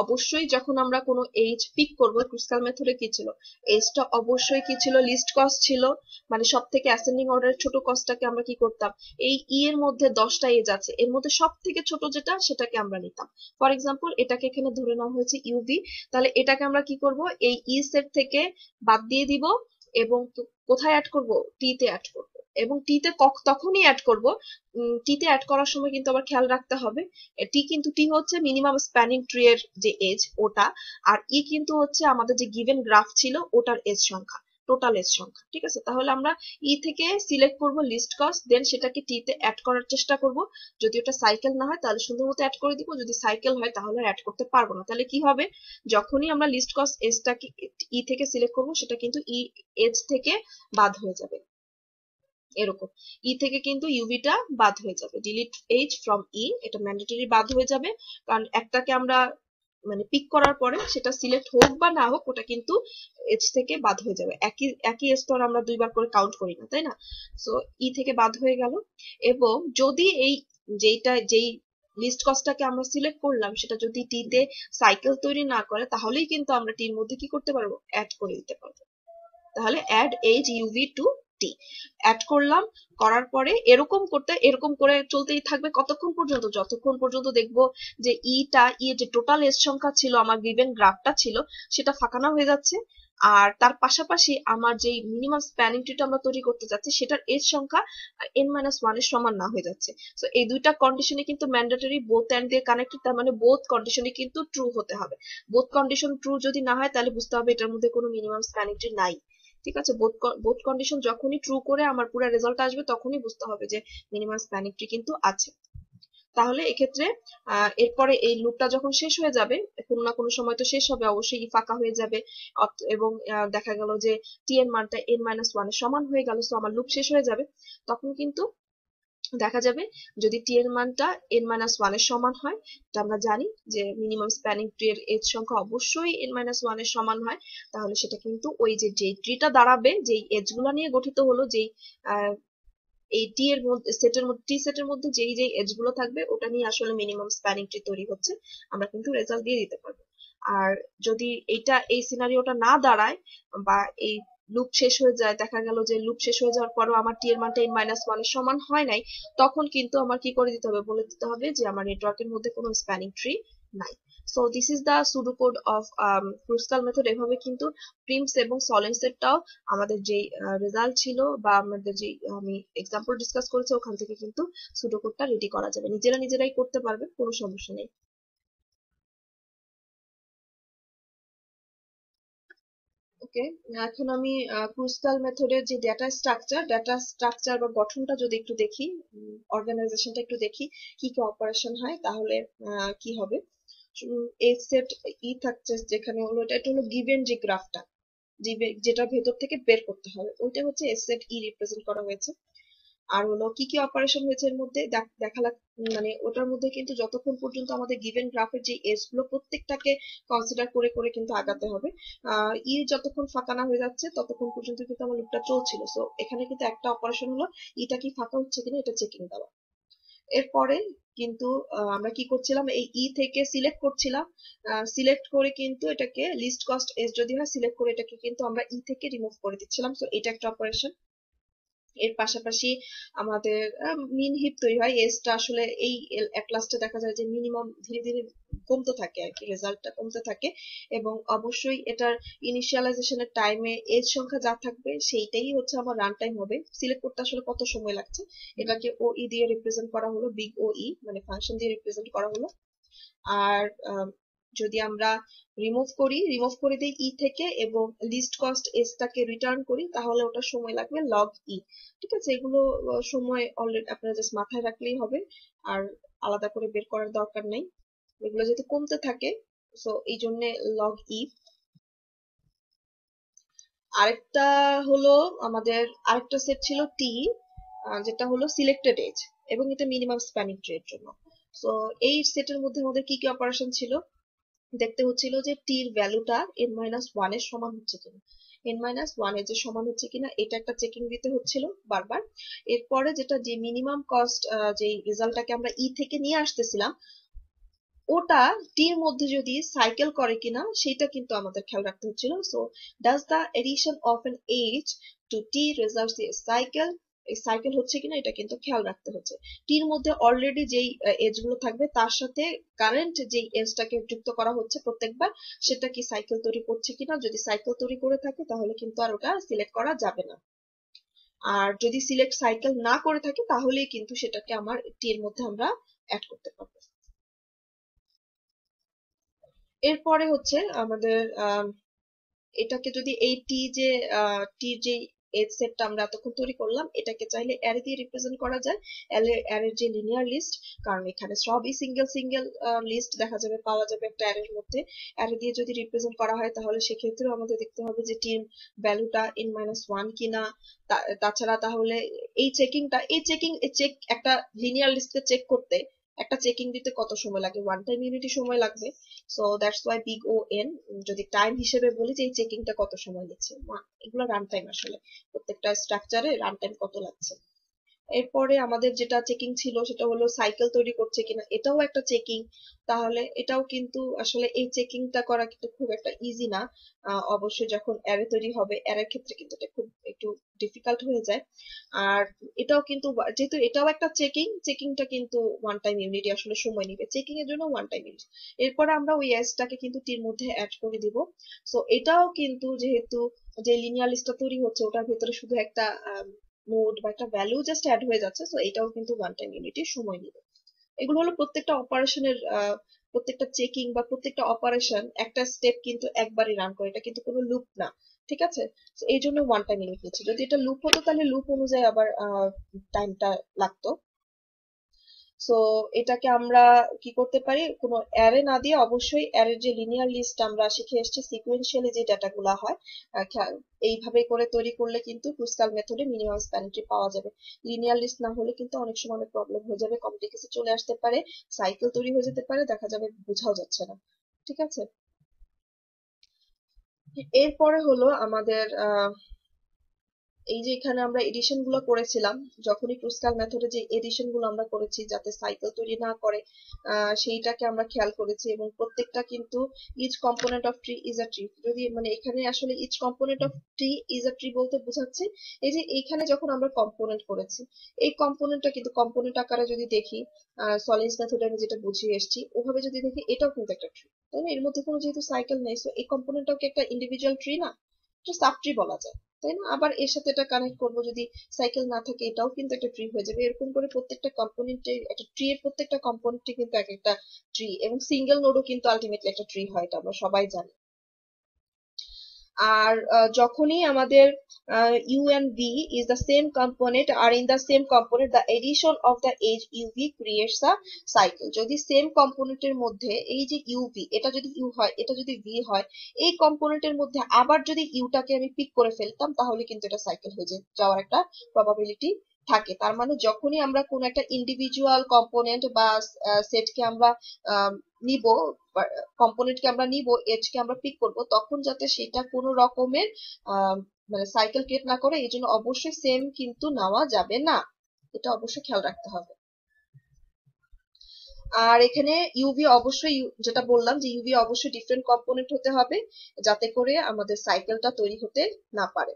অবশ্যই যখন আমরা কোনো এজ পিক করব, ক্রুস্কাল মেথডে কি ছিল, এজটা অবশ্যই কি ছিল, লিস্ট কস্ট ছিল। মানে সব থেকে অ্যাসেন্ডিং অর্ডারের ছোট কস্টটাকে আমরা কি করতাম, এই ই এর মধ্যে 10টা এজ আছে, এর মধ্যে সব থেকে ছোট যেটা সেটাকে আমরা নিতাম। ফর এক্সাম্পল এটাকে এখানে ধরে নেওয়া হয়েছে ইউভি, তাহলে এটাকে আমরা কি করব, এই ই সেট থেকে বাদ দিয়ে দিব, এবং কোথায় অ্যাড করব, টি তে অ্যাড করব। এবং টি তে তখনই অ্যাড করব, টি তে অ্যাড করার সময় কিন্তু আবার খেয়াল রাখতে হবে, টি হচ্ছে মিনিমাম স্প্যানিং ট্রি এর যে এজ ওটা, আর ই কিন্তু হচ্ছে আমাদের যে গিভেন গ্রাফ ছিল ওটার এজ সংখ্যা, টোটাল এজ সংখ্যা, ঠিক আছে। তাহলে আমরা ই থেকে সিলেক্ট করব লিস্ট কস্ট, দেন সেটাকে টি তে অ্যাড করার চেষ্টা করব। যদি ওটা সাইকেল না হয় তাহলে সুন্দর মতো অ্যাড করে দিব, যদি সাইকেল হয় তাহলে অ্যাড করতে পারবো না। তাহলে কি হবে, যখনই আমরা লিস্ট কস্ট এজটাকে ই থেকে সিলেক্ট করব, সেটা কিন্তু ই এজ থেকে বাদ হয়ে যাবে, এরকম। ই থেকে কিন্তু ইউভিটা বাদ হয়ে যাবে, ডিলিট এইচ ফ্রম ই, এটা ম্যান্ডেটরি বাদ হয়ে যাবে, কারণ একটাকে আমরা মানে পিক করার পরে সেটা সিলেক্ট হোক বা না হোক ওটা কিন্তু এজ থেকে বাদ হয়ে যাবে। একই একই এজ তো আর আমরা দুইবার করে কাউন্ট করি না, তাই না? সো ই থেকে বাদ হয়ে গেল। এবং যদি এই যেই লিস্ট কস্টটাকে আমরা সিলেক্ট করলাম সেটা যদি টি তে সাইকেল তৈরি না করে, তাহলেই কিন্তু আমরা টির মধ্যে কি করতে পারবো, অ্যাড করে দিতে পারবো। তাহলে অ্যাড এজ ইউভি টু টি অ্যাড করলাম, করার পরে এরকম করে চলতেই থাকবে কতক্ষণ পর্যন্ত, যতক্ষণ পর্যন্ত দেখবো যে যে টোটাল এজ সংখ্যা ছিল আমার গিভেন গ্রাফটা ছিল সেটা ফাঁকা না হয়ে যাচ্ছে, আর তার পাশাপাশি আমার যে মিনিমাম স্প্যানিং ট্রিটা আমরা তৈরি করতে যাচ্ছি সেটার এজ সংখ্যা n-1 এর সমান না হয়ে যাচ্ছে। তো এই দুইটা কন্ডিশনে কিন্তু ম্যান্ডেটরি, বোথ এন্ড দিয়ে কানেক্টেড, তার মানে বোথ কন্ডিশনে কিন্তু ট্রু হতে হবে। বোথ কন্ডিশন ট্রু যদি না হয় তাহলে বুঝতে হবে এটার মধ্যে কোনো মিনিমাম স্প্যানিং ট্রি নাই। ঠিক আছে, বোথ কন্ডিশন যখনই ট্রু করে আমার পুরো রেজাল্ট আসবে তখনই বুঝতে হবে যে মিনিমাম স্প্যানিং ট্রি কিন্তু আছে। তাহলে এক্ষেত্রে এরপরে এই লুপটা যখন শেষ হয়ে যাবে, কোনো না কোনো সময় তো শেষ হবে অবশ্যই, ফাঁকা হয়ে যাবে, এবং দেখা গেল যে টি এর মানটা n-1 এর সমান হয়ে গেল, তো আমার লুপ শেষ হয়ে যাবে। তখন কিন্তু দেখা যাবে যদি টি এর মানটা n-1 এর সমান হয়, তো আমরা জানি যে মিনিমাম স্প্যানিং ট্রি এর এজ সংখ্যা অবশ্যই n-1 এর সমান হয়, তাহলে সেটা কিন্তু ওই যেই ট্রিটা দাঁড়াবে, যেই এজ গুলা নিয়ে গঠিত হলো, যেই এই টি এর মধ্যে সেটের মধ্যে যেই এজ গুলো থাকবে ওটা নিয়ে আসলে মিনিমাম স্প্যানিং ট্রি তৈরি হচ্ছে, আমরা কিন্তু রেজাল্ট দিয়ে দিতে পারবো। আর যদি এই সিনারিওটা না দাঁড়ায় বা এই লুপ শেষ হয়ে যায়, দেখা গেল যে লুপ শেষ হয়ে যাওয়ার পরও আমার টি এর মানটা n-1 এর সমান হয় নাই, তখন কিন্তু আমার কি করে দিতে হবে, বলে দিতে হবে যে আমার নেটওয়ার্কের মধ্যে কোনো স্প্যানিং ট্রি নাই। So this is the pseudocode of Kruskal method. এভাবে কিন্তু প্রিমস এবং সলেন্স এরটাও আমাদের যে রেজাল্ট ছিল বা আমাদের যে আমি এক্সাম্পল ডিসকাস করেছি ওখান থেকে কিন্তু সুডোকোডটা রেডি করা যাবে, নিজেরাই করতে পারবে, কোনো সমস্যা নেই। ওকে, এখন আমি ক্রুস্কাল মেথডের যে ডেটা স্ট্রাকচার বা গঠনটা যদি একটু দেখি, অর্গানাইজেশনটা একটু দেখি, কি কি অপারেশন হয় তাহলে কি হবে। এ সেট ই থাকছে যেখানে হলো, এটা হলো গিভেন যে গ্রাফটা, যেটা ভেতর থেকে বের করতে হবে ওইটা হচ্ছে এস সেট ই রিপ্রেজেন্ট করা হয়েছে। আর হলো কি কি অপারেশন হয়েছে এর মধ্যে মানে ওটার মধ্যে কিন্তু যতক্ষণ পর্যন্ত আমাদের গিভেন গ্রাফের যে এজ গুলো প্রত্যেকটাকে কনসিডার করে করে কিন্তু আগাতে হবে। ই যতক্ষণ ফাঁকা না হয়ে যাচ্ছে ততক্ষণ পর্যন্ত কিন্তু আমার লুপটা চলছিল। সো এখানে কিন্তু একটা অপারেশন হলো ইটা কি ফাঁকা হচ্ছে কিনা এটা চেকিং দেওয়া। এরপরে কিন্তু আমরা কি করছিলাম, এই ই থেকে সিলেক্ট করছিলাম, সিলেক্ট করে কিন্তু এটাকে লিস্ট কস্ট এজ যদি হয় সিলেক্ট করে এটাকে কিন্তু আমরা ই থেকে রিমুভ করে দিচ্ছিলাম। তো এটা একটা অপারেশন। এর পাশাপাশি আমাদের মিন হিপ তৈরি হয়, এজটা আসলে এই এট লাস্টে দেখা যায় যে মিনিমাম ধীরে ধীরে কমতে থাকে আর কি, রেজাল্টটা কমতে থাকে, এবং অবশ্যই এটার ইনিশিয়ালাইজেশনের টাইমে এজ সংখ্যা যা থাকবে সেইটাই হচ্ছে আমার রান টাইম হবে। সিলেক্ট করতে আসলে কত সময় লাগছে এটাকে ও ই দিয়ে রিপ্রেজেন্ট করা হলো, বিগ ও ই মানে ফাংশন দিয়ে রিপ্রেজেন্ট করা হলো। আর যদি আমরা রিমুভ করে দিই ই থেকে এবং লিস্ট কস্ট এস টাকে রিটার্ন করি, তাহলে ওটা সময় লাগবে লগ ই। ঠিক আছে, এগুলো সময় অলরেডি আপনারা জাস্ট মাথায় রাখলেই হবে, আর আলাদা করে বের করার দরকার নেই, এগুলো যেহেতু কমতে থাকে, সো এই জন্য লগ ই। আরেকটা হলো আমাদের আরেকটা সেট ছিল টি, যেটা হলো সিলেক্টেড এজ, এবং এটা মিনিমাম স্প্যানিং ট্রি এর জন্য। সো এই সেটের মধ্যে আমাদের কি কি অপারেশন ছিল, দেখতে হচ্ছিল যে টির ভ্যালুটা n-1 এর সমান হচ্ছে কিনা, n-1 এর যে সমান হচ্ছে কিনা এটা একটা চেকিং দিতে হচ্ছিল বারবার। এরপরে যেটা যে মিনিমাম কস্ট যে রেজাল্টটাকে আমরা ই থেকে নিয়ে আসতেছিলাম ওটা টির মধ্যে যদি সাইকেল করে কিনা সেটা কিন্তু আমাদের খেয়াল রাখতে হচ্ছিল। So does the addition of an edge to T results a cycle, এই সাইকেল হচ্ছে কিনা এটা কিন্তু খেয়াল রাখতে হচ্ছে। টির মধ্যে অলরেডি যেই এজ গুলো থাকবে তার সাথে কারেন্ট যেই এজটাকে যুক্ত করা হচ্ছে প্রত্যেকবার, সেটা কি সাইকেল তৈরি করছে কিনা, যদি সাইকেল তৈরি করে থাকে তাহলে কিন্তু আর ওটা সিলেক্ট করা যাবে না। আর যদি সিলেক্ট সাইকেল না করে থাকে তাহলেই কিন্তু সেটাকে আমার টি এর মধ্যে আমরা অ্যাড করতে পারবো। এরপরে হচ্ছে আমাদের এটাকে যদি এই টি যে এজ সেটটা আমরা এতক্ষণ তৈরি করলাম এটাকে চাইলে অ্যারে দিয়ে রিপ্রেজেন্ট করা যায়, অ্যারের যে লিনিয়ার লিস্ট, কারণ এখানে সবই সিঙ্গেল সিঙ্গেল লিস্ট দেখা যাবে, পাওয়া যাবে একটা অ্যারের মধ্যে। অ্যারে দিয়ে যদি রিপ্রেজেন্ট করা হয় তাহলে সেক্ষেত্রেও আমাদের দেখতে হবে যে টির ভ্যালুটা n-1 কিনা। তাছাড়া তাহলে এই চেক একটা লিনিয়ার লিস্টকে চেক করতে একটা চেকিং দিতে কত সময় লাগে, ওয়ান টাইম ইউনিটই সময় লাগবে। So that's why big O N. যদি টাইম হিসেবে বলি যে এই চেকিংটা কত সময় নিচ্ছে, এগুলো রান টাইম, আসলে প্রত্যেকটা স্ট্রাকচারে রান টাইম কত লাগছে। এরপরে আমাদের যেটা চেকিং ছিল সেটা হলো সাইকেল তৈরি করছে কিনা, এটাও একটা চেকিং। তাহলে এটাও কিন্তু আসলে এই চেকিংটা করা কিন্তু খুব একটা ইজি না। অবশ্যই যখন অ্যারে তৈরি হবে, অ্যারের ক্ষেত্রে কিন্তু এটা খুব একটু ডিফিকাল্ট হয়ে যায়। আর এটাও কিন্তু যেহেতু এটাও একটা চেকিং, চেকিংটা কিন্তু ওয়ান টাইম ইউনিটই আসলে সময় নিবে, চেকিং এর জন্য ওয়ান টাইম ইউনিট। এরপরে আমরা ওই এসটাকে কিন্তু টির মধ্যে অ্যাড করে দিব। সো এটাও কিন্তু যেহেতু যে লিনিয়ার লিস্টটা তৈরি হচ্ছে ওটার ভেতরে শুধু একটা নোড বা একটা ভ্যালু জাস্ট অ্যাড হয়ে যাচ্ছে, সো এটাও কিন্তু ওয়ান টাইম ইউনিটই সময় নিবে। এগুলো হলো প্রত্যেকটা অপারেশনের, প্রত্যেকটা চেকিং বা প্রত্যেকটা অপারেশন একটা স্টেপ কিন্তু একবারই রান করে, এটা কিন্তু কোনো লুপ না, ঠিক আছে। তো এই জন্য ওয়ান টাইম ইউনিট নিচ্ছে। যদি এটা লুপ হতো তাহলে লুপ অনুযায়ী আবার টাইমটা লাগতো। সো এটাকে আমরা কি করতে পারি, কোনো অ্যারে না দিয়ে অবশ্যই অ্যারের যে লিনিয়ার লিস্ট আমরা শিখে এসেছি সিকুয়েন্সিয়ালি যে ডাটাগুলো হয়, এইভাবে করে তৈরি করলে কিন্তু ক্রুসকাল মেথডে মিনিমাম স্প্যান ট্রি পাওয়া যাবে। লিনিয়ার লিস্ট না হলে কিন্তু অনেক সময় অনেক প্রবলেম হয়ে যাবে, কমপ্লেক্সিটি চলে আসতে পারে, সাইকেল তৈরি হয়ে যেতে পারে, দেখা যাবে বোঝাও যাচ্ছে না, ঠিক আছে। এরপরে হলো আমাদের এই যে এখানে আমরা এডিশন গুলো করেছিলাম, যখনই ক্রুসকাল মেথডে যে এডিশন গুলো আমরা করেছি যাতে সাইকেল তৈরি না করে, সেইটাকে আমরা খেয়াল করেছি। এবং প্রত্যেকটা কিন্তু each component of tree is a tree, যদি মানে এখানে আসলে each component of tree is a tree বলতে বোঝাচ্ছে এই যে এইখানে যখন আমরা কম্পোনেন্ট করেছি, এই কম্পোনেন্টটা কিন্তু কম্পোনেন্ট আকারে যদি দেখি, সলিডস মেথডে আমি যেটা বুঝিয়ে এসেছি ওভাবে যদি দেখি, এটাও কিন্তু একটা ট্রি, তাই না? এর মধ্যে কোনো যেহেতু সাইকেল নেই, সো এই কম্পোনেন্টটাও কি একটা ইন্ডিভিজুয়াল ট্রি না, এটা সাব ট্রি বলা যায়, তাই না? আবার এর সাথে এটা কানেক্ট করবো, যদি সাইকেল না থাকে এটাও কিন্তু একটা ট্রি হয়ে যাবে। এরকম করে প্রত্যেকটা কম্পোনেন্টের একটা ট্রি এর প্রত্যেকটা কম্পোনেন্টই কিন্তু এক একটা ট্রি, এবং সিঙ্গেল নোডও কিন্তু আলটিমেটলি একটা ট্রি হয়, এটা আমরা সবাই জানি। আর যখনই আমাদের u and v is the same component are in the same component, the addition of the edge uv creates a cycle। যদি সেম কম্পোনেন্টের মধ্যে এই যে uv, এটা যদি u হয় এটা যদি v হয়, এই কম্পোনেন্টের মধ্যে আবার যদি ইউটাকে আমি পিক করে ফেলতাম তাহলে কিন্তু এটা সাইকেল হয়ে যাওয়ার একটা প্রবাবিলিটি থাকে। তার মানে যখনই আমরা কোন একটা ইন্ডিভিজুয়াল কম্পোনেন্ট বা সেটকে আমরা নিব, কম্পোনেন্টকে আমরা নিব, এজকে আমরা পিক করব, তখন যাতে সেটা কোনো রকমের মানে সাইকেল ক্রিয়েট না করে, এই জন্য অবশ্যই সেম কিন্তু নেওয়া যাবে না, এটা অবশ্যই খেয়াল রাখতে হবে। আর এখানে ইউভি অবশ্যই যেটা বললাম যে ইউভি অবশ্যই ডিফারেন্ট কম্পোনেন্ট হতে হবে যাতে করে আমাদের সাইকেলটা তৈরি হতে না পারে।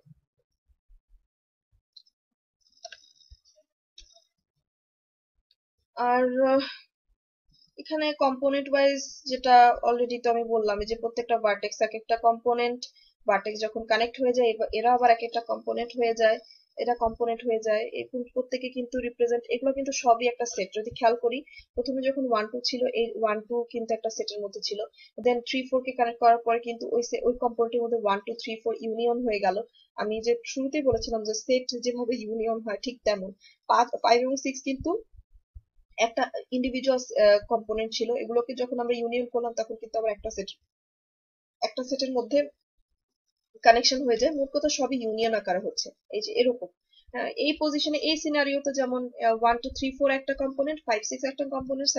আর এখানে কম্পোনেন্ট ওয়াইজ যেটা অলরেডি তো আমি বললাম যে প্রত্যেকটা ভার্টেক্স এক একটা কম্পোনেন্ট, ভার্টেক্স যখন কানেক্ট হয়ে যায় এরা আবার এক একটা কম্পোনেন্ট হয়ে যায়, এটা কম্পোনেন্ট হয়ে যায়, এই প্রত্যেকে কিন্তু রিপ্রেজেন্ট, এগুলো কিন্তু সবই একটা সেট। যদি খেয়াল করি প্রথমে যখন 1 2 ছিল, এই 1 2 কিন্তু একটা সেটের মধ্যে ছিল, দেন 3 4 কে কানেক্ট করার পরে কিন্তু ওই কম্পোনেন্টের মধ্যে 1 2 3 4 ইউনিয়ন হয়ে গেল। আমি যে শুরুতেই বলেছিলাম যে সেট যেভাবে ইউনিয়ন হয় ঠিক তেমন 5 এবং 6 কিন্তু একটা ইন্ডিভিজুয়াল কম্পোনেন্ট ছিল, এগুলোকে যখন আমরা ইউনিয়ন করলাম তখন কিন্তু আবার একটা সেটের মধ্যে কানেকশন হয়ে যায়। মোট কথা সবই ইউনিয়ন আকারে হচ্ছে, এই যে এরকম। এই পজিশনে এই সিনারিওতে যেমন 1 2 3 4 একটা কম্পোনেন্ট, 5 6 একটা কম্পোনেন্ট,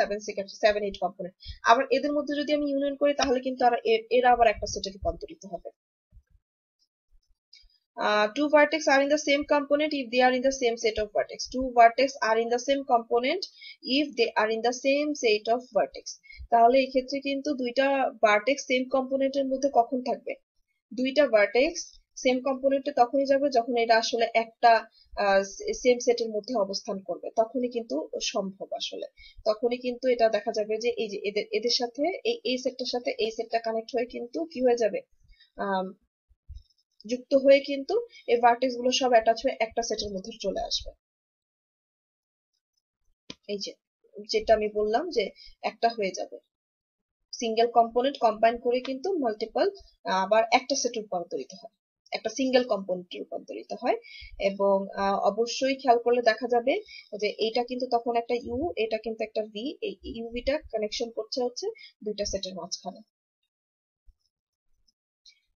7 8 কম্পোনেন্ট, আবার এদের মধ্যে যদি আমি ইউনিয়ন করি তাহলে কিন্তু আর এরা আবার একটা সেটে রূপান্তরিত হবে। Two vertex are in the same component if they are in the same set of vertex. Two vertex are in the same component if they are in the same set of vertex. তাহলে এই ক্ষেত্রে কিন্তু দুইটা vertex same কম্পোনেন্টের মধ্যে কখন থাকবে, দুইটা vertex same কম্পোনেন্টে তখনই যাবে যখন এটা আসলে একটা সেম সেটের মধ্যে অবস্থান করবে, তখনই কিন্তু সম্ভব আসলে। তখনই কিন্তু এটা দেখা যাবে যে এই যে এদের এদের সাথে এই সেটটার সাথে এই সেটটা কানেক্ট হয়ে কিন্তু কি হয়ে যাবে, যুক্ত হয়ে কিন্তু এই ভার্টেক্স গুলো সব অ্যাটাচ হয়ে একটা সেটের মধ্যে চলে আসবে। এই যে যেটা আমি বললাম যে একটা হয়ে যাবে, সিঙ্গেল কম্পোনেন্ট কম্বাইন করে কিন্তু মাল্টিপল আবার একটা সেট রূপান্তরিত হয়, একটা সিঙ্গেল কম্পোনেন্টে রূপান্তরিত হয়। এবং অবশ্যই খেয়াল করলে দেখা যাবে যে এইটা কিন্তু তখন একটা ইউ, এটা কিন্তু একটা ভি, এই ইউভিটা কানেকশন করছে হচ্ছে দুইটা সেটের মাঝখানে।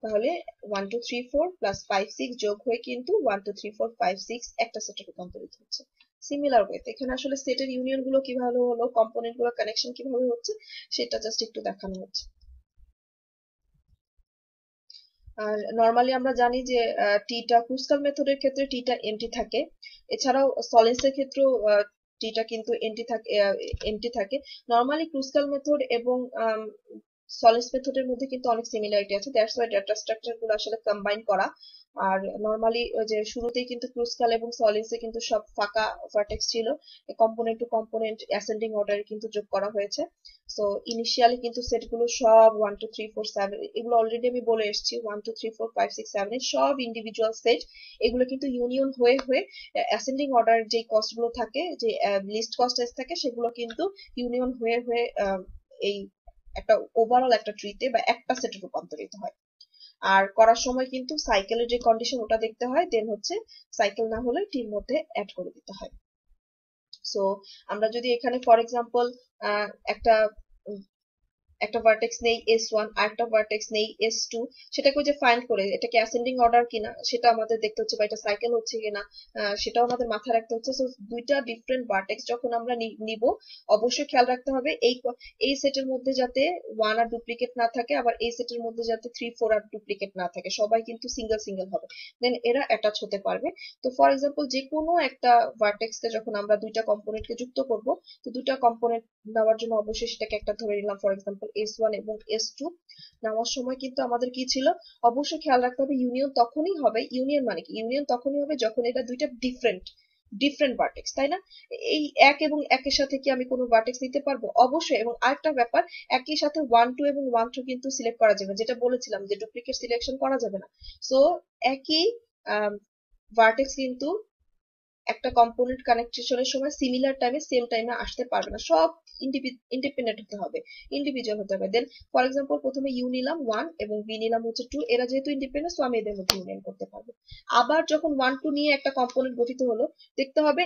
তাহলে 1 2 3 4 প্লাস 5 6 যোগ হয়ে কিন্তু 1 2 3 4 5 6 একটা সেটে রূপান্তরিত হচ্ছে। সিমিলার ওয়েতে। এখানে আসলে সেটের ইউনিয়ন গুলো কিভাবে হলো, কম্পোনেন্ট গুলো কানেকশন কিভাবে হচ্ছে সেটা জাস্ট একটু দেখানো হচ্ছে। আর নরমালি আমরা জানি যে টিটা ক্রুস্কাল মেথডের ক্ষেত্রে টিটা এমটি থাকে, এছাড়াও সলিডস এর ক্ষেত্রেও টিটা কিন্তু এমটি থাকে। নরমালি ক্রুস্কাল মেথড এবং সলিডস মেথডের মধ্যে কিন্তু অনেক সিমিলারিটি আছে, দ্যাটস ওয়াই ডেটা স্ট্রাকচার গুলো আসলে কম্বাইন করা। আর নরমালি যে শুরুতেই কিন্তু ক্রুস্কাল এবং সলিডস এ কিন্তু সব ফাঁকা ভার্টেক্স ছিল, কম্পোনেন্ট টু কম্পোনেন্ট অ্যাসেন্ডিং অর্ডারে কিন্তু যোগ করা হয়েছে। সো ইনিশিয়ালি কিন্তু সেট গুলো সব 1 2 3 4 7, এগুলো অলরেডি আমি বলে এসেছি, 1 2 3 4 5 6 7 সব ইন্ডিভিজুয়াল সেট। এগুলো কিন্তু ইউনিয়ন হয়ে হয়ে অ্যাসেন্ডিং অর্ডার যে কস্ট গুলো থাকে, যে লিস্ট কস্ট এস থাকে, সেগুলো কিন্তু ইউনিয়ন হয়ে হয়ে এই একটা ওভারঅল একটা ট্রিতে বা একটা সেটে রূপান্তরিত হয়। আর করার সময় কিন্তু সাইকেলের যে কন্ডিশন ওটা দেখতে হয়, দেন হচ্ছে সাইকেল না হলে টির মধ্যে অ্যাড করে দিতে হয়। সো আমরা যদি এখানে ফর এক্সাম্পল একটা একটা ভার্টেক্স নেই S1 আর একটা ভার্টেক্স নেই S2, সেটাকে যে ফাইন্ড করে এটা কি অ্যাসেন্ডিং অর্ডার কিনা সেটা আমাদের দেখতে হচ্ছে, বা এটা সাইকেল হচ্ছে কিনা সেটাও আমাদের মাথায় রাখতে হচ্ছে। সো দুইটা ডিফারেন্ট ভার্টেক্স যখন আমরা নিব, অবশ্যই খেয়াল রাখতে হবে এই সেটের মধ্যে যাতে 1 আর ডুপ্লিকেট না থাকে, আবার এই সেটের মধ্যে যাতে 3 4 আর ডুপ্লিকেট না থাকে, সবাই কিন্তু সিঙ্গেল সিঙ্গেল হবে, দেন এরা অ্যাটাচ হতে পারবে। তো ফর এক্সাম্পল যে কোনো একটা ভার্টেক্স কে যখন আমরা দুইটা কম্পোনেন্টকে যুক্ত করব, তো দুইটা কম্পোনেন্ট নেওয়ার জন্য অবশ্যই সেটাকে একটা ধরে নিলাম, ফর এক্সাম্পল S1 এবং S2। নেওয়ার সময় কিন্তু আমাদের কি ছিল, অবশ্যই খেয়াল রাখতে হবে ইউনিয়ন তখনই হবে, ইউনিয়ন মানে কি, ইউনিয়ন তখনই হবে যখন এটা দুইটা ডিফারেন্ট ডিফারেন্ট ভার্টেক্স, তাই না? এই এক এবং একের সাথে কি আমি কোনো ভার্টেক্স নিতে পারবো? অবশ্যই। এবং আরেকটা ব্যাপার, একই সাথে 1 2 এবং 1 2 কিন্তু সিলেক্ট করা যাবে, যেটা বলেছিলাম যে ডুপ্লিকেট সিলেকশন করা যাবে না। সো একই ভার্টেক্স কিন্তু একটা কম্পোনেন্ট কানেকশনের সময় সিমিলার টাইমে সেম টাইমে আসতে পারবে না, সব ইন্ডিপেন্ডেন্ট হতে হবে, ইন্ডিভিজুয়াল হতে হবে। দেন ফর এক্সাম্পল প্রথমে ইউ নিলাম 1 এবং বি নিলাম হচ্ছে 2, এরা যেহেতু ইন্ডিপেন্ডেন্ট সো আমি এদের মধ্যে ইউনিয়ন করতে পারবো। আবার যখন 1 2 নিয়ে একটা কম্পোনেন্ট গঠিত হলো, দেখতে হবে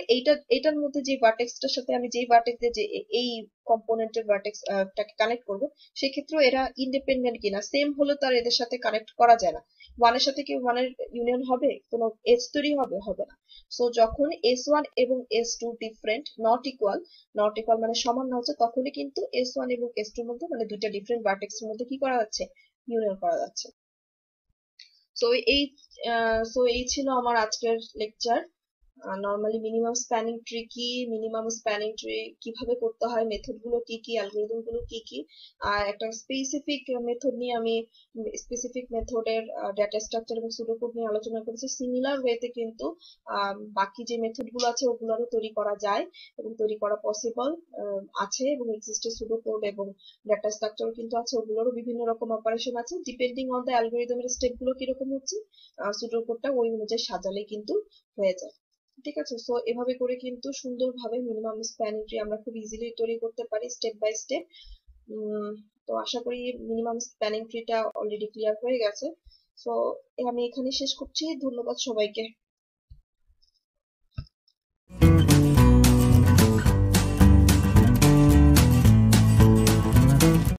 এটার মধ্যে যে ভার্টেক্সটার সাথে আমি যেই ভার্টেক্স দিয়ে যে এই কম্পোনেন্টের ভার্টেক্স টাকে কানেক্ট করবো, সেক্ষেত্রেও এরা ইন্ডিপেন্ডেন্ট কিনা, সেম হলে তো আর এদের সাথে কানেক্ট করা যায় না। 1 এর সাথে কি 1 এর ইউনিয়ন হবে, কোনো এজ তৈরি হবে? হবে না। সো যখন S1 এবং S2 ডিফারেন্ট, নট ইকুয়াল মানে সমান না হচ্ছে, তখনই কিন্তু S1 এবং S2 এর মধ্যে মানে দুইটা ডিফারেন্ট ভার্টেক্স এর মধ্যে কি করা যাচ্ছে, ইউনিয়ন করা যাচ্ছে। সো এই ছিল আমার আজকের lecture. Normally minimum spanning tree কি, মিনিমাম স্প্যানিং ট্রি কিভাবে করতে হয়, মেথড গুলো কি কি, অ্যালগরিদম গুলো কি কি, আর একটা স্পেসিফিক মেথড নিয়ে আমি স্পেসিফিক মেথডের ডেটা স্ট্রাকচার এবং সুডোকোড নিয়ে আলোচনা করেছি। সিমিলার ওয়েতে কিন্তু বাকি যে মেথড গুলো আছে ওগুলোরও তৈরি করা যায় এবং তৈরি করা পসিবল আছে, এবং এক্সিস্টে সুডোকোড এবং ডেটা স্ট্রাকচারও কিন্তু আছে, ওগুলোরও বিভিন্ন রকম অপারেশন আছে, ডিপেন্ডিং অন দ্য অ্যালগরিদমের স্টেপ গুলো কিরকম হচ্ছে, সুডোকোডটা ওই অনুযায়ী সাজালে কিন্তু হয়ে যায়। ঠিক আছে। সো এভাবে করে কিন্তু সুন্দরভাবে মিনিমাম স্প্যানিং ট্রি আমরা খুব ইজিলি তৈরি করতে পারি স্টেপ বাই স্টেপ। তো আশা করি মিনিমাম স্প্যানিং ট্রিটা অলরেডি ক্লিয়ার হয়ে গেছে। সো আমি এখানে শেষ করছি, ধন্যবাদ সবাইকে।